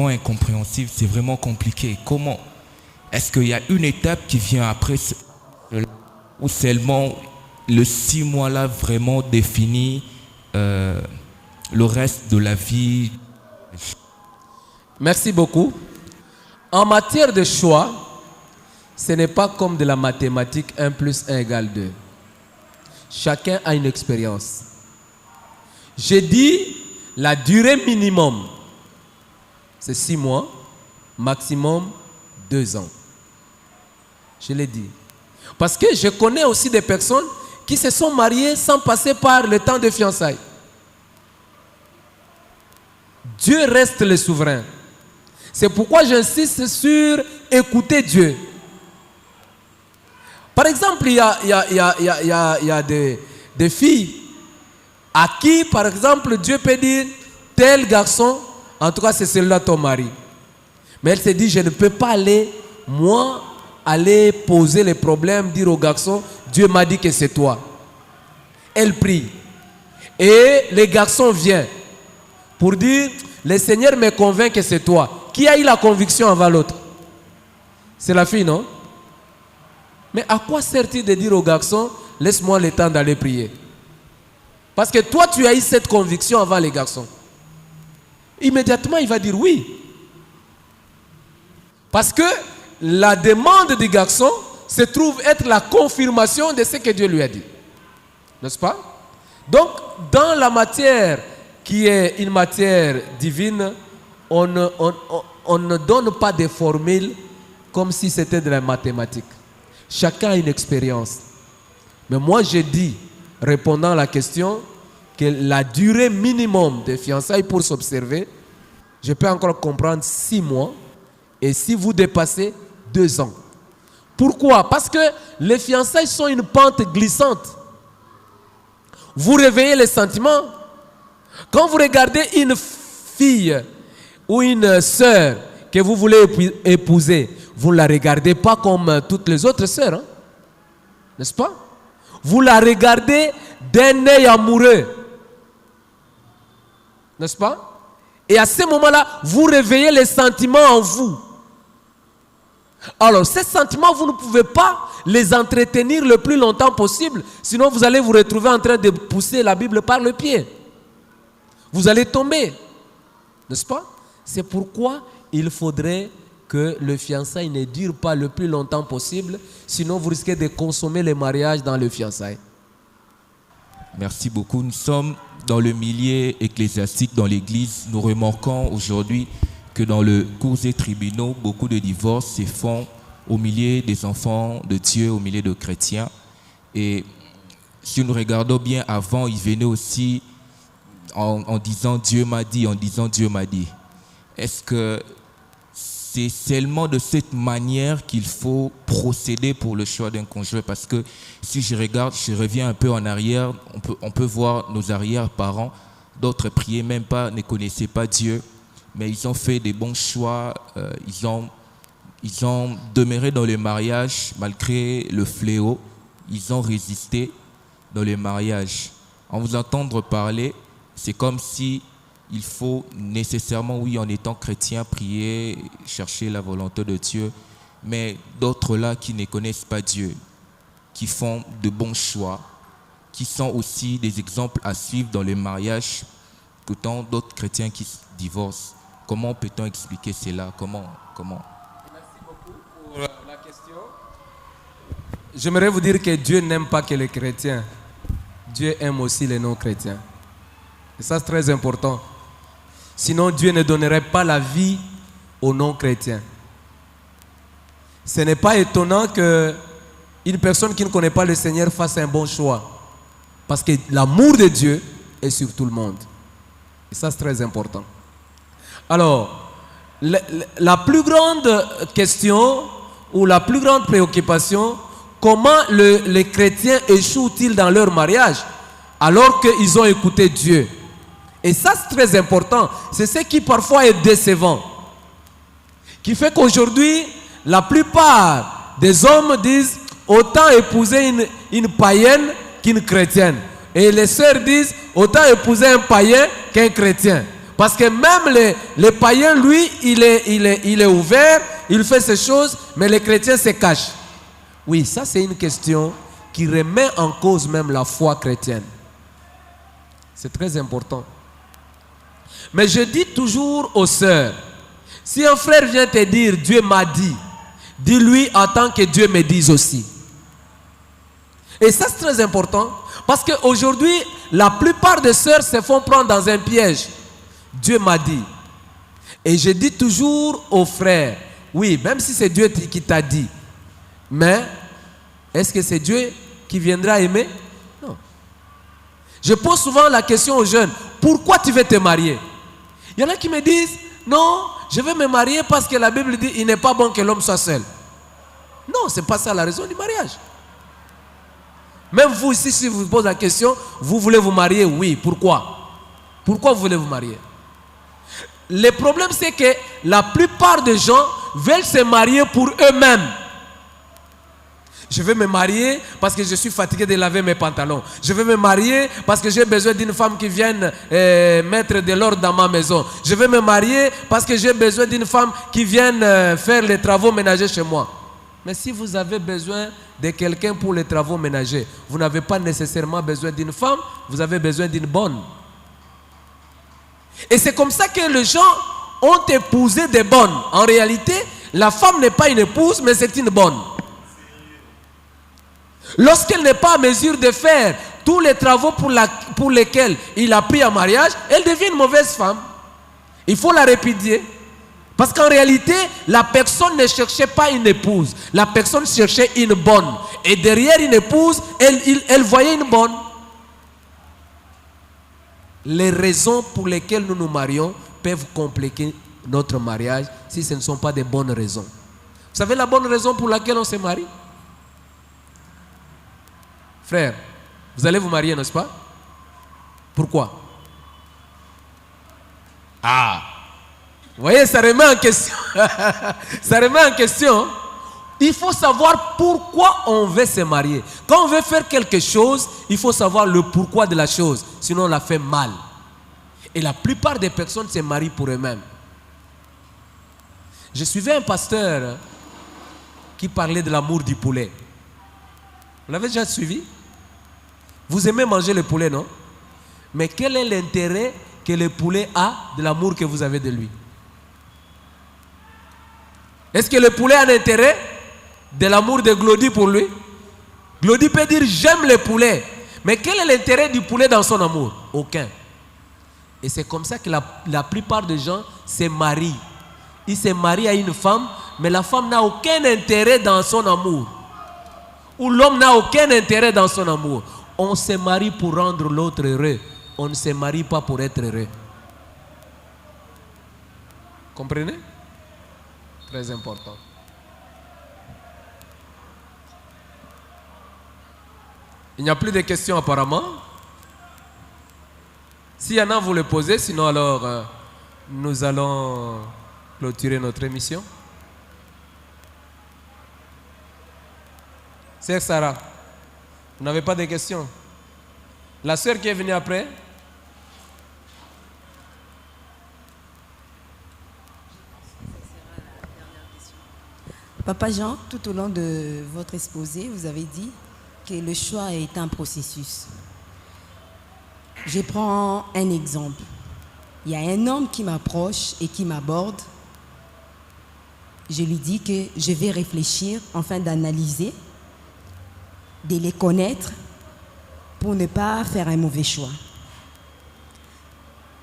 incompréhensible, c'est vraiment compliqué. Comment? Est-ce qu'il y a une étape qui vient après ou seulement le 6 mois là vraiment définit le reste de la vie? Merci beaucoup. En matière de choix, ce n'est pas comme de la mathématique 1 plus 1 égale 2. Chacun a une expérience. J'ai dit la durée minimum, c'est 6 mois, maximum 2 ans. Je l'ai dit. Parce que je connais aussi des personnes qui se sont mariées sans passer par le temps de fiançailles. Dieu reste le souverain. C'est pourquoi j'insiste sur écouter Dieu. Par exemple, il y a des filles à qui, par exemple, Dieu peut dire tel garçon, en tout cas c'est celui-là ton mari. Mais elle se dit, je ne peux pas aller poser les problèmes, dire au garçon, Dieu m'a dit que c'est toi. Elle prie. Et le garçon vient pour dire, le Seigneur me convainc que c'est toi. Qui a eu la conviction avant l'autre? C'est la fille, non? Mais à quoi sert-il de dire au garçon, laisse-moi le temps d'aller prier? Parce que toi, tu as eu cette conviction avant les garçons. Immédiatement, il va dire oui. Parce que la demande du garçon se trouve être la confirmation de ce que Dieu lui a dit. N'est-ce pas? Donc, dans la matière qui est une matière divine, on ne donne pas des formules comme si c'était de la mathématique. Chacun a une expérience. Mais moi, je dis, répondant à la question, que la durée minimum des fiançailles pour s'observer, je peux encore comprendre 6 mois. Et si vous dépassez, 2 ans. Pourquoi? Parce que les fiançailles sont une pente glissante. Vous réveillez les sentiments. Quand vous regardez une fille ou une sœur que vous voulez épouser, vous ne la regardez pas comme toutes les autres sœurs. Hein? N'est-ce pas? Vous la regardez d'un œil amoureux. N'est-ce pas? Et à ce moment-là, vous réveillez les sentiments en vous. Alors, ces sentiments, vous ne pouvez pas les entretenir le plus longtemps possible. Sinon, vous allez vous retrouver en train de pousser la Bible par le pied. Vous allez tomber. N'est-ce pas? C'est pourquoi il faudrait que le fiançailles ne dure pas le plus longtemps possible. Sinon, vous risquez de consommer le mariage dans le fiançailles. Merci beaucoup. Nous sommes dans le milieu ecclésiastique, dans l'église. Nous remarquons aujourd'hui que dans le cours des tribunaux, beaucoup de divorces se font au milieu des enfants de Dieu, au milieu de chrétiens. Et si nous regardons bien avant, il venait aussi en disant Dieu m'a dit, en disant Dieu m'a dit. Est-ce que c'est seulement de cette manière qu'il faut procéder pour le choix d'un conjoint? Parce que si je regarde, je reviens un peu en arrière, on peut voir nos arrière-parents, d'autres priaient même pas, ne connaissaient pas Dieu, mais ils ont fait des bons choix, ils ont demeuré dans le mariage malgré le fléau, ils ont résisté dans le mariage. En vous entendre parler, c'est comme si il faut nécessairement, oui, en étant chrétien, prier, chercher la volonté de Dieu, mais d'autres là qui ne connaissent pas Dieu, qui font de bons choix, qui sont aussi des exemples à suivre dans le mariage, que tant d'autres chrétiens qui se divorcent. Comment peut-on expliquer cela? Comment? Merci beaucoup pour la question. J'aimerais vous dire que Dieu n'aime pas que les chrétiens. Dieu aime aussi les non-chrétiens. Et ça, c'est très important. Sinon, Dieu ne donnerait pas la vie aux non-chrétiens. Ce n'est pas étonnant qu'une personne qui ne connaît pas le Seigneur fasse un bon choix. Parce que l'amour de Dieu est sur tout le monde. Et ça, c'est très important. Alors, la plus grande question ou la plus grande préoccupation, comment les chrétiens échouent-ils dans leur mariage alors qu'ils ont écouté Dieu? Et ça, c'est très important. C'est ce qui parfois est décevant. Qui fait qu'aujourd'hui, la plupart des hommes disent autant épouser une païenne qu'une chrétienne. Et les sœurs disent autant épouser un païen qu'un chrétien. Parce que même les païens, lui, il est ouvert, il fait ces choses, mais les chrétiens se cachent. Oui, ça c'est une question qui remet en cause même la foi chrétienne. C'est très important. Mais je dis toujours aux sœurs, si un frère vient te dire Dieu m'a dit, dis-lui en tant que Dieu me dise aussi. Et ça c'est très important parce qu'aujourd'hui, la plupart des sœurs se font prendre dans un piège. Dieu m'a dit. Et je dis toujours aux frères, oui, même si c'est Dieu qui t'a dit, mais est-ce que c'est Dieu qui viendra aimer? Non. Je pose souvent la question aux jeunes, pourquoi tu veux te marier? Il y en a qui me disent, non, je veux me marier parce que la Bible dit, il n'est pas bon que l'homme soit seul. Non, ce n'est pas ça la raison du mariage. Même vous ici, si vous posez la question, vous voulez vous marier? Oui, pourquoi? Pourquoi vous voulez vous marier? Le problème, c'est que la plupart des gens veulent se marier pour eux-mêmes. Je veux me marier parce que je suis fatigué de laver mes pantalons. Je veux me marier parce que j'ai besoin d'une femme qui vienne mettre de l'ordre dans ma maison. Je veux me marier parce que j'ai besoin d'une femme qui vienne faire les travaux ménagers chez moi. Mais si vous avez besoin de quelqu'un pour les travaux ménagers, vous n'avez pas nécessairement besoin d'une femme, vous avez besoin d'une bonne. Et c'est comme ça que les gens ont épousé des bonnes. En réalité, la femme n'est pas une épouse, mais c'est une bonne. Lorsqu'elle n'est pas en mesure de faire tous les travaux pour lesquels il a pris en mariage, elle devient une mauvaise femme. Il faut la répudier. Parce qu'en réalité, la personne ne cherchait pas une épouse. La personne cherchait une bonne. Et derrière une épouse, elle voyait une bonne. Les raisons pour lesquelles nous nous marions peuvent compliquer notre mariage si ce ne sont pas des bonnes raisons. Vous savez la bonne raison pour laquelle on se marie? Frère, vous allez vous marier, n'est-ce pas? Pourquoi? Ah! Vous voyez, ça remet en question. Ça remet en question. Il faut savoir pourquoi on veut se marier. Quand on veut faire quelque chose, il faut savoir le pourquoi de la chose. Sinon, on la fait mal. Et la plupart des personnes se marient pour eux-mêmes. Je suivais un pasteur qui parlait de l'amour du poulet. Vous l'avez déjà suivi? Vous aimez manger le poulet, non? Mais quel est l'intérêt que le poulet a de l'amour que vous avez de lui? Est-ce que le poulet a un intérêt de l'amour de Glody pour lui? Glody peut dire j'aime le poulet. Mais quel est l'intérêt du poulet dans son amour? Aucun. Et c'est comme ça que la plupart des gens se marient. Ils se marient à une femme, mais la femme n'a aucun intérêt dans son amour. Ou l'homme n'a aucun intérêt dans son amour. On se marie pour rendre l'autre heureux. On ne se marie pas pour être heureux. Comprenez? Très important. Il n'y a plus de questions apparemment. S'il y en a, vous les posez. Sinon, alors, nous allons clôturer notre émission. Sœur Sarah, vous n'avez pas de questions? La sœur qui est venue après? Papa Jean, tout au long de votre exposé, vous avez dit que le choix est un processus. Je prends un exemple. Il y a un homme qui m'approche et qui m'aborde. Je lui dis que je vais réfléchir afin d'analyser, de les connaître pour ne pas faire un mauvais choix.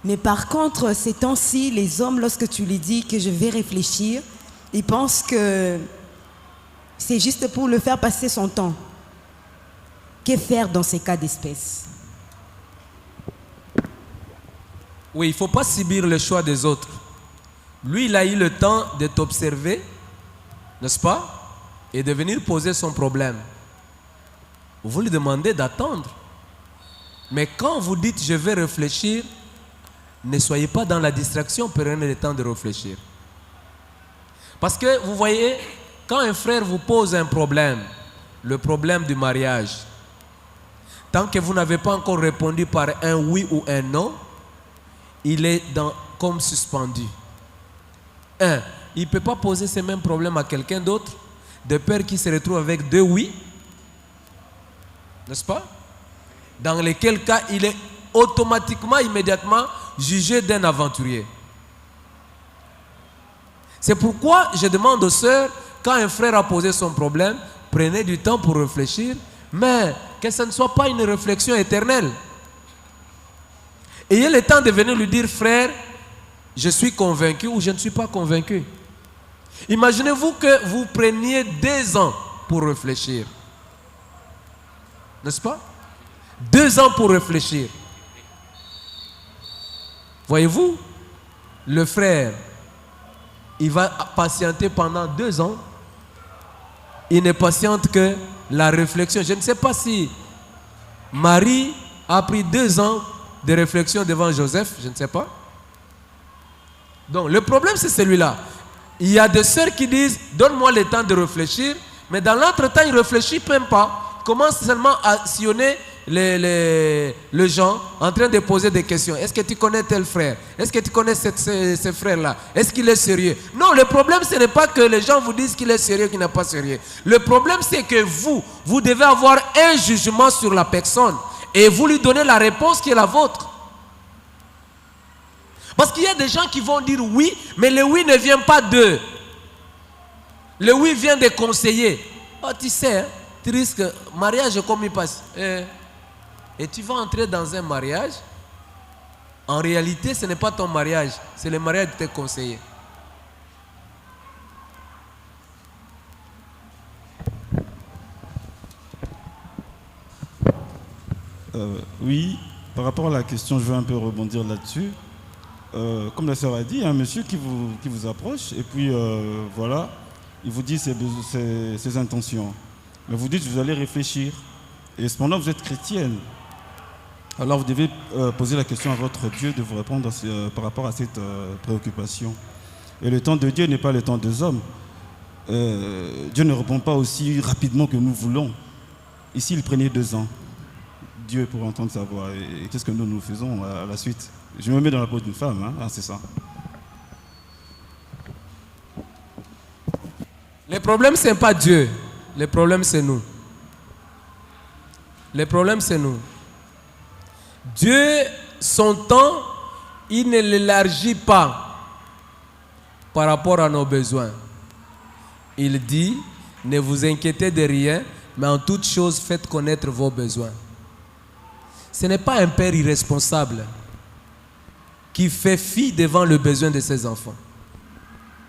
Mais par contre, ces temps-ci, les hommes, lorsque tu lui dis que je vais réfléchir, ils pensent que c'est juste pour le faire passer son temps. Que faire dans ces cas d'espèce? Oui, il ne faut pas subir le choix des autres. Lui, il a eu le temps de t'observer, n'est-ce pas? Et de venir poser son problème. Vous lui demandez d'attendre. Mais quand vous dites je vais réfléchir, ne soyez pas dans la distraction, prenez le temps de réfléchir. Parce que vous voyez, quand un frère vous pose un problème, le problème du mariage, tant que vous n'avez pas encore répondu par un oui ou un non, il est comme suspendu. Il ne peut pas poser ce même problème à quelqu'un d'autre, de peur qu'il se retrouve avec 2 oui, n'est-ce pas? Dans lesquels cas, il est automatiquement, immédiatement jugé d'un aventurier. C'est pourquoi je demande aux sœurs, quand un frère a posé son problème, prenez du temps pour réfléchir, mais que ce ne soit pas une réflexion éternelle. Ayez le temps de venir lui dire, frère, je suis convaincu ou je ne suis pas convaincu. Imaginez-vous que vous preniez 2 ans pour réfléchir. N'est-ce pas? 2 ans pour réfléchir. Voyez-vous, le frère, il va patienter pendant 2 ans. Il ne patiente que la réflexion. Je ne sais pas si Marie a pris 2 ans de réflexion devant Joseph, je ne sais pas. Donc le problème c'est celui-là. Il y a des sœurs qui disent, donne-moi le temps de réfléchir, mais dans l'entretemps, ils ne réfléchissent même pas. Commence seulement à sillonner les gens en train de poser des questions. Est-ce que tu connais tel frère? Est-ce que tu connais ce frère-là? Est-ce qu'il est sérieux? Non, le problème, ce n'est pas que les gens vous disent qu'il est sérieux, qu'il n'est pas sérieux. Le problème, c'est que vous devez avoir un jugement sur la personne et vous lui donnez la réponse qui est la vôtre. Parce qu'il y a des gens qui vont dire oui, mais le oui ne vient pas d'eux. Le oui vient des conseillers. Oh, tu sais, hein, tu risques, mariage comme il passe. Et tu vas entrer dans un mariage. En réalité, ce n'est pas ton mariage, c'est le mariage de tes conseillers. Oui, par rapport à la question, je veux un peu rebondir là-dessus. Comme la sœur a dit, il y a un monsieur qui vous approche et puis voilà, il vous dit ses intentions. Mais vous dites, vous allez réfléchir. Et cependant, vous êtes chrétienne. Alors vous devez poser la question à votre Dieu de vous répondre par rapport à cette préoccupation. Et le temps de Dieu n'est pas le temps des hommes. Dieu ne répond pas aussi rapidement que nous voulons. Ici, il prenait 2 ans. Dieu pour entendre sa voix. Et qu'est-ce que nous faisons à la suite? Je me mets dans la peau d'une femme, hein? Ah, c'est ça. Le problème, ce n'est pas Dieu. Le problème, c'est nous. Le problème, c'est nous. Dieu, son temps, il ne l'élargit pas par rapport à nos besoins. Il dit, ne vous inquiétez de rien, mais en toute chose, faites connaître vos besoins. Ce n'est pas un père irresponsable qui fait fi devant le besoin de ses enfants.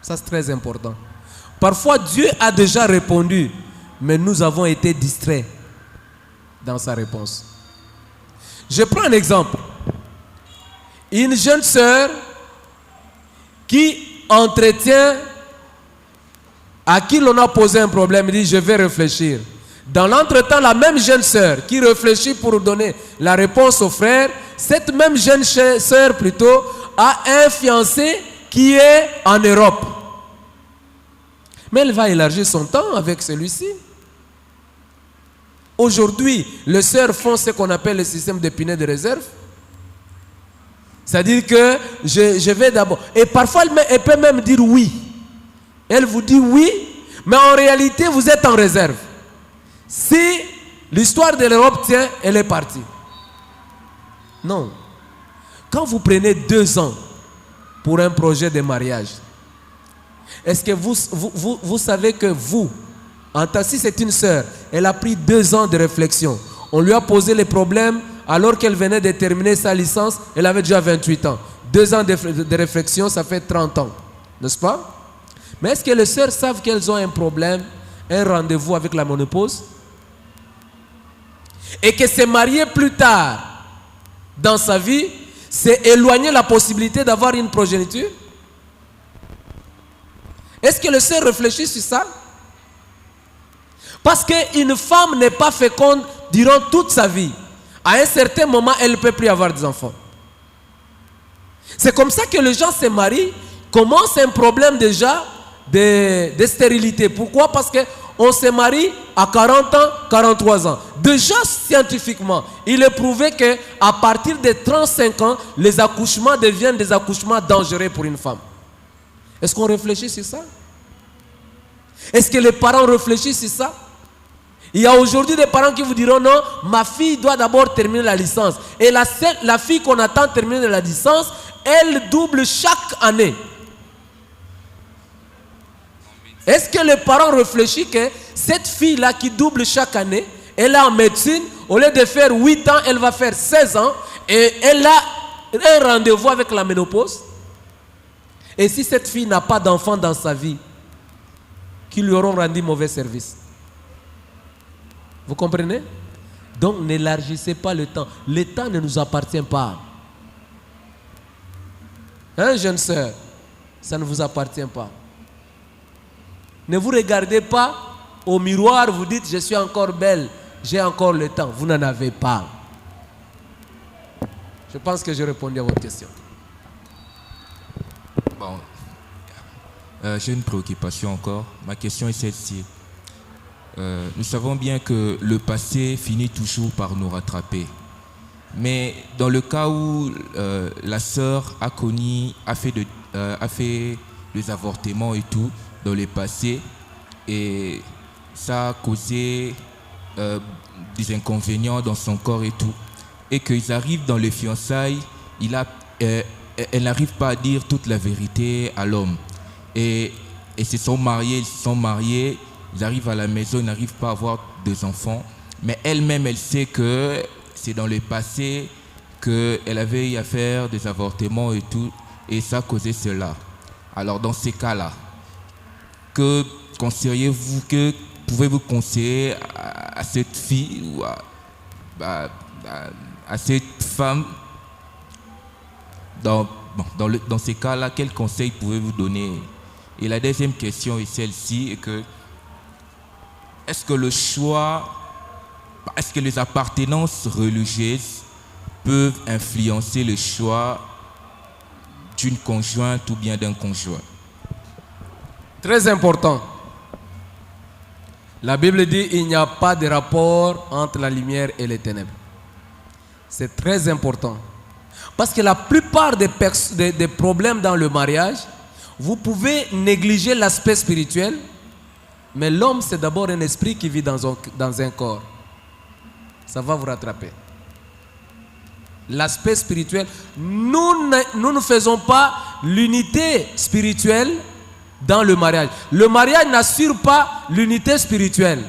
Ça, c'est très important. Parfois, Dieu a déjà répondu, mais nous avons été distraits dans sa réponse. Je prends un exemple. Une jeune sœur qui entretient, à qui l'on a posé un problème, dit je vais réfléchir. Dans l'entretemps, la même jeune sœur qui réfléchit pour donner la réponse au frère, cette même jeune sœur plutôt a un fiancé qui est en Europe. Mais elle va élargir son temps avec celui-ci. Aujourd'hui, les sœurs font ce qu'on appelle le système de pinets de réserve. C'est-à-dire que je vais d'abord... Et parfois, elle peut même dire oui. Elle vous dit oui, mais en réalité, vous êtes en réserve. Si l'histoire de l'Europe tient, elle est partie. Non. Quand vous prenez 2 ans pour un projet de mariage, est-ce que vous savez que vous, si c'est une sœur, elle a pris 2 ans de réflexion. On lui a posé les problèmes alors qu'elle venait de terminer sa licence, elle avait déjà 28 ans. 2 ans de réflexion, ça fait 30 ans. N'est-ce pas? Mais est-ce que les sœurs savent qu'elles ont un problème, un rendez-vous avec la ménopause? Et que se marier plus tard dans sa vie, c'est éloigner la possibilité d'avoir une progéniture? Est-ce que les sœurs réfléchissent sur ça? Parce qu'une femme n'est pas féconde durant toute sa vie. À un certain moment, elle ne peut plus avoir des enfants. C'est comme ça que les gens se marient, commencent un problème déjà de stérilité. Pourquoi? Parce qu'on se marie à 40 ans, 43 ans. Déjà scientifiquement, il est prouvé qu'à partir de 35 ans, les accouchements deviennent des accouchements dangereux pour une femme. Est-ce qu'on réfléchit sur ça? Est-ce que les parents réfléchissent sur ça? Il y a aujourd'hui des parents qui vous diront non, ma fille doit d'abord terminer la licence. Et la fille qu'on attend terminer la licence, elle double chaque année. Est-ce que les parents réfléchissent que cette fille-là qui double chaque année, elle est en médecine, au lieu de faire 8 ans, elle va faire 16 ans et elle a un rendez-vous avec la ménopause? Et si cette fille n'a pas d'enfant dans sa vie, qui lui auront rendu mauvais service? Vous comprenez? Donc n'élargissez pas le temps. Le temps ne nous appartient pas. Hein, jeune sœur? Ça ne vous appartient pas. Ne vous regardez pas au miroir, vous dites je suis encore belle, j'ai encore le temps. Vous n'en avez pas. Je pense que j'ai répondu à votre question. Bon, j'ai une préoccupation encore. Ma question est celle-ci. Nous savons bien que le passé finit toujours par nous rattraper. Mais dans le cas où la sœur a fait des avortements et tout dans le passé, et ça a causé des inconvénients dans son corps et tout, et qu'ils arrivent dans les fiançailles, elle n'arrive pas à dire toute la vérité à l'homme. Et ils se sont mariés, ils arrivent à la maison, ils n'arrivent pas à avoir des enfants. Mais elle-même, elle sait que c'est dans le passé qu'elle avait eu à faire des avortements et tout, et ça a causé cela. Alors dans ces cas-là, que conseilleriez-vous, que pouvez-vous conseiller à cette fille ou à cette femme dans ces cas-là? Quels conseils pouvez-vous donner? Et la deuxième question est celle-ci, est-ce que les appartenances religieuses peuvent influencer le choix d'une conjointe ou bien d'un conjoint? Très important. La Bible dit il n'y a pas de rapport entre la lumière et les ténèbres. C'est très important. Parce que la plupart des problèmes dans le mariage, vous pouvez négliger l'aspect spirituel, mais l'homme, c'est d'abord un esprit qui vit dans un corps. Ça va vous rattraper. L'aspect spirituel, nous ne faisons pas l'unité spirituelle dans le mariage. Le mariage n'assure pas l'unité spirituelle,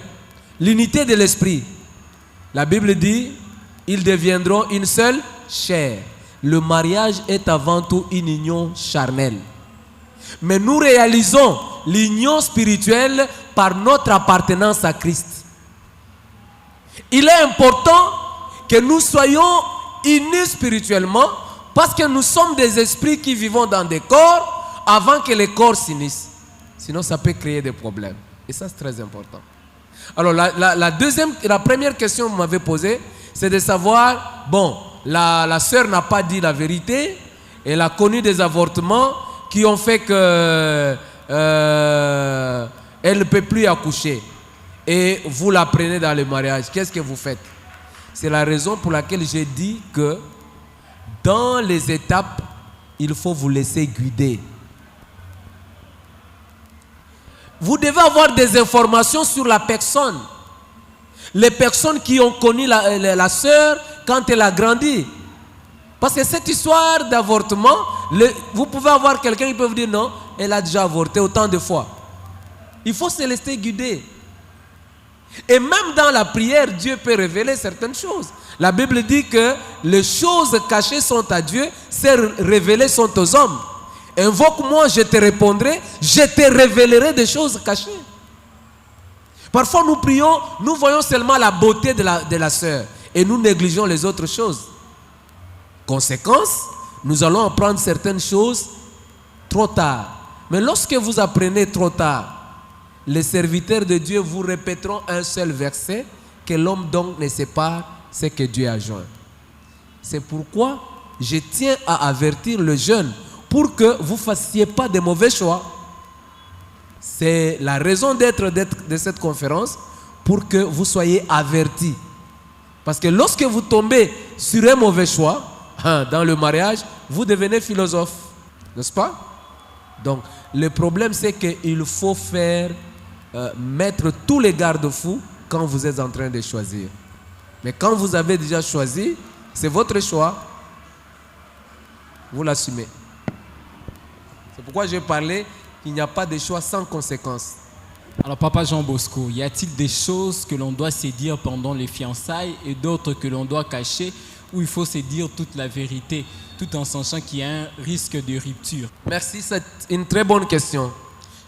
l'unité de l'esprit. La Bible dit, ils deviendront une seule chair. Le mariage est avant tout une union charnelle. Mais nous réalisons l'union spirituelle par notre appartenance à Christ. Il est important que nous soyons unis spirituellement parce que nous sommes des esprits qui vivons dans des corps avant que les corps s'unissent. Sinon, ça peut créer des problèmes. Et ça, c'est très important. Alors, la première question que vous m'avez posée, c'est de savoir, bon, la sœur n'a pas dit la vérité. Elle a connu des avortements qui ont fait que elle ne peut plus accoucher. Et vous la prenez dans le mariage. Qu'est-ce que vous faites? C'est la raison pour laquelle j'ai dit que dans les étapes, il faut vous laisser guider. Vous devez avoir des informations sur la personne. Les personnes qui ont connu la sœur quand elle a grandi. Parce que cette histoire d'avortement, vous pouvez avoir quelqu'un qui peut vous dire non, elle a déjà avorté autant de fois. Il faut se laisser guider. Et même dans la prière, Dieu peut révéler certaines choses. La Bible dit que les choses cachées sont à Dieu, celles révélées sont aux hommes. Invoque-moi, je te répondrai, je te révélerai des choses cachées. Parfois nous prions, nous voyons seulement la beauté de la sœur et nous négligeons les autres choses. Conséquence, nous allons apprendre certaines choses trop tard. Mais lorsque vous apprenez trop tard, les serviteurs de Dieu vous répéteront un seul verset que l'homme donc ne sait pas ce que Dieu a joint. C'est pourquoi je tiens à avertir le jeune pour que vous ne fassiez pas de mauvais choix. C'est la raison d'être de cette conférence, pour que vous soyez avertis. Parce que lorsque vous tombez sur un mauvais choix, dans le mariage, vous devenez philosophe. N'est-ce pas? Donc, le problème, c'est qu'il faut mettre tous les garde-fous quand vous êtes en train de choisir. Mais quand vous avez déjà choisi, c'est votre choix. Vous l'assumez. C'est pourquoi j'ai parlé qu'il n'y a pas de choix sans conséquence. Alors, Papa Jean Bosco, y a-t-il des choses que l'on doit se dire pendant les fiançailles et d'autres que l'on doit cacher, où il faut se dire toute la vérité, tout en sachant qu'il y a un risque de rupture? Merci, c'est une très bonne question.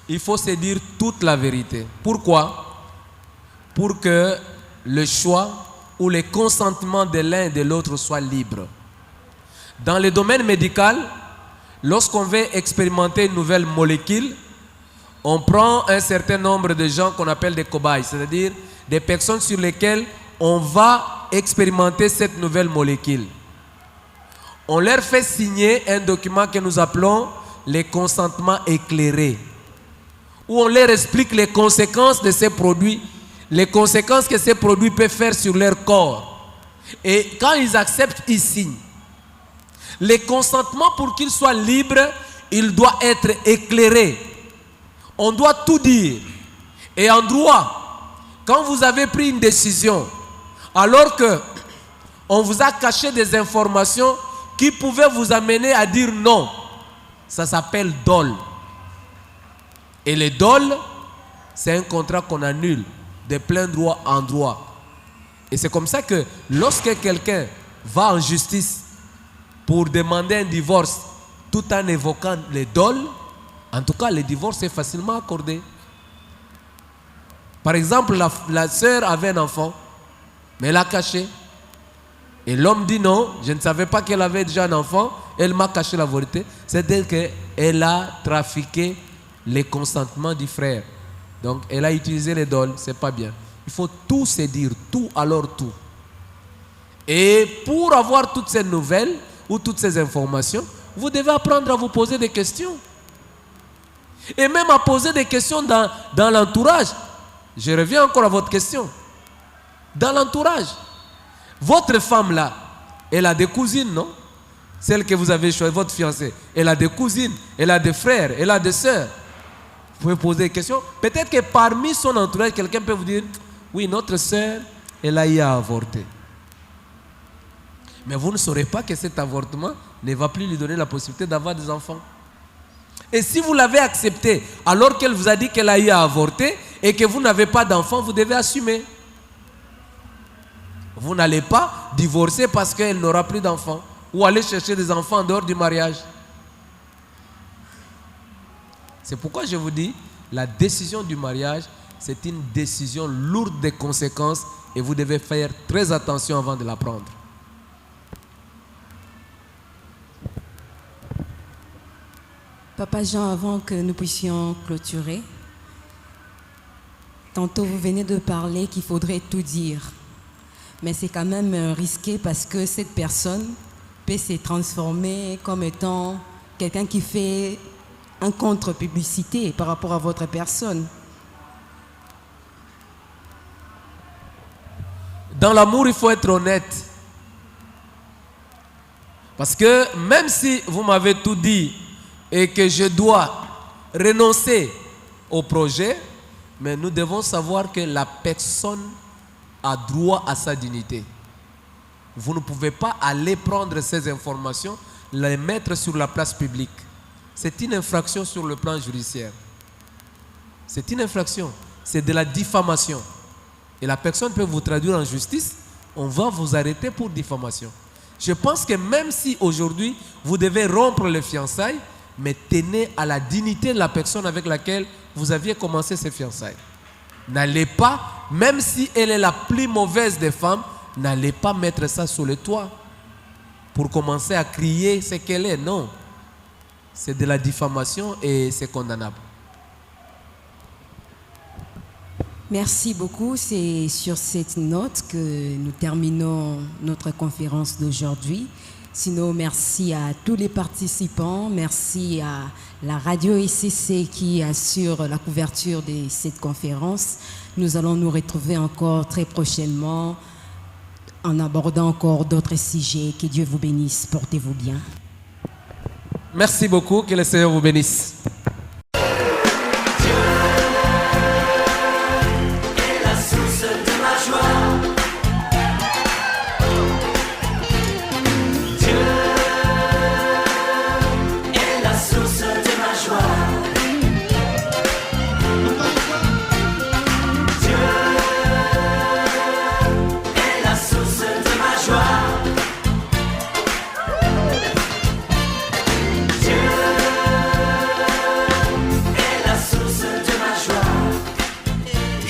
Il faut se dire toute la vérité. Pourquoi? Pour que le choix ou le consentement de l'un et de l'autre soit libre. Dans le domaine médical, lorsqu'on veut expérimenter une nouvelle molécule, on prend un certain nombre de gens qu'on appelle des cobayes, c'est-à-dire des personnes sur lesquelles on va expérimenter cette nouvelle molécule. On leur fait signer un document que nous appelons les consentements éclairés, où on leur explique les conséquences de ces produits, les conséquences que ces produits peuvent faire sur leur corps. Et quand ils acceptent, ils signent. Le consentement, pour qu'il soit libre, il doit être éclairé. On doit tout dire. Et en droit, quand vous avez pris une décision, alors que on vous a caché des informations qui pouvaient vous amener à dire non, ça s'appelle dol. Et le dol, c'est un contrat qu'on annule de plein droit en droit. Et c'est comme ça que lorsque quelqu'un va en justice pour demander un divorce tout en évoquant le dol, en tout cas le divorce est facilement accordé. Par exemple, la sœur avait un enfant, mais elle l'a caché. Et l'homme dit non, je ne savais pas qu'elle avait déjà un enfant, elle m'a caché la vérité. C'est-à-dire qu'elle a trafiqué les consentements du frère. Donc elle a utilisé les dol, c'est pas bien. Il faut tout se dire, tout alors tout. Et pour avoir toutes ces nouvelles ou toutes ces informations, vous devez apprendre à vous poser des questions. Et même à poser des questions dans l'entourage. Je reviens encore à votre question. Dans l'entourage. Votre femme là, elle a des cousines, non? Celle que vous avez choisie, votre fiancée. Elle a des cousines, elle a des frères, elle a des sœurs. Vous pouvez poser des questions. Peut-être que parmi son entourage, quelqu'un peut vous dire, oui, notre sœur, elle a eu à avorter. Mais vous ne saurez pas que cet avortement ne va plus lui donner la possibilité d'avoir des enfants. Et si vous l'avez accepté, alors qu'elle vous a dit qu'elle a eu à avorter et que vous n'avez pas d'enfant, vous devez assumer. Vous n'allez pas divorcer parce qu'elle n'aura plus d'enfants ou aller chercher des enfants en dehors du mariage. C'est pourquoi je vous dis, la décision du mariage, c'est une décision lourde de conséquences et vous devez faire très attention avant de la prendre. Papa Jean, avant que nous puissions clôturer, tantôt vous venez de parler qu'il faudrait tout dire. Mais c'est quand même risqué parce que cette personne peut se transformer comme étant quelqu'un qui fait un contre-publicité par rapport à votre personne. Dans l'amour, il faut être honnête. Parce que même si vous m'avez tout dit et que je dois renoncer au projet, mais nous devons savoir que la personne a droit à sa dignité. Vous ne pouvez pas aller prendre ces informations, les mettre sur la place publique. C'est une infraction sur le plan judiciaire. C'est une infraction. C'est de la diffamation. Et la personne peut vous traduire en justice. On va vous arrêter pour diffamation. Je pense que même si aujourd'hui, vous devez rompre les fiançailles, mais tenez à la dignité de la personne avec laquelle vous aviez commencé ces fiançailles. N'allez pas, même si elle est la plus mauvaise des femmes, n'allez pas mettre ça sous le toit pour commencer à crier ce qu'elle est. Non. C'est de la diffamation et c'est condamnable. Merci beaucoup. C'est sur cette note que nous terminons notre conférence d'aujourd'hui. Sinon, merci à tous les participants. Merci à la radio ECC qui assure la couverture de cette conférence. Nous allons nous retrouver encore très prochainement en abordant encore d'autres sujets. Que Dieu vous bénisse. Portez-vous bien. Merci beaucoup. Que le Seigneur vous bénisse.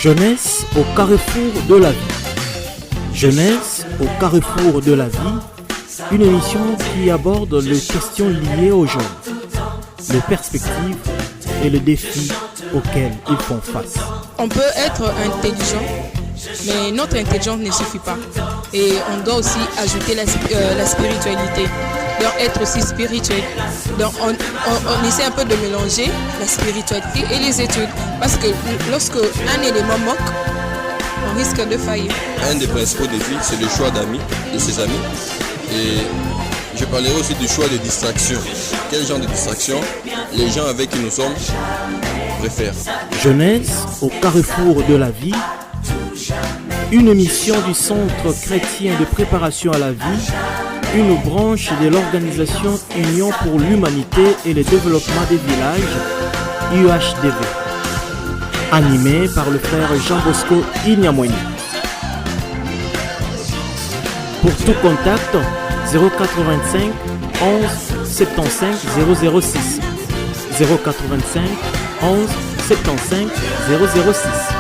Jeunesse au carrefour de la vie. Jeunesse au carrefour de la vie, une émission qui aborde les questions liées aux jeunes, les perspectives et les défis auxquels ils font face. On peut être intelligent, mais notre intelligence ne suffit pas. Et on doit aussi ajouter la spiritualité, donc être aussi spirituel. Donc on essaie un peu de mélanger la spiritualité et les études. Parce que lorsque un élément manque, on risque de faillir. Un des principaux défis, c'est le choix d'amis, de ses amis. Et je parlerai aussi du choix de distraction. Quel genre de distraction les gens avec qui nous sommes préfèrent. Jeunesse au carrefour de la vie, une émission du Centre chrétien de préparation à la vie, une branche de l'organisation Union pour l'humanité et le développement des villages, UHDV, animé par le frère Jean-Bosco Inyamweni. Pour tout contact, 085 11 75 006 085 11 75 006.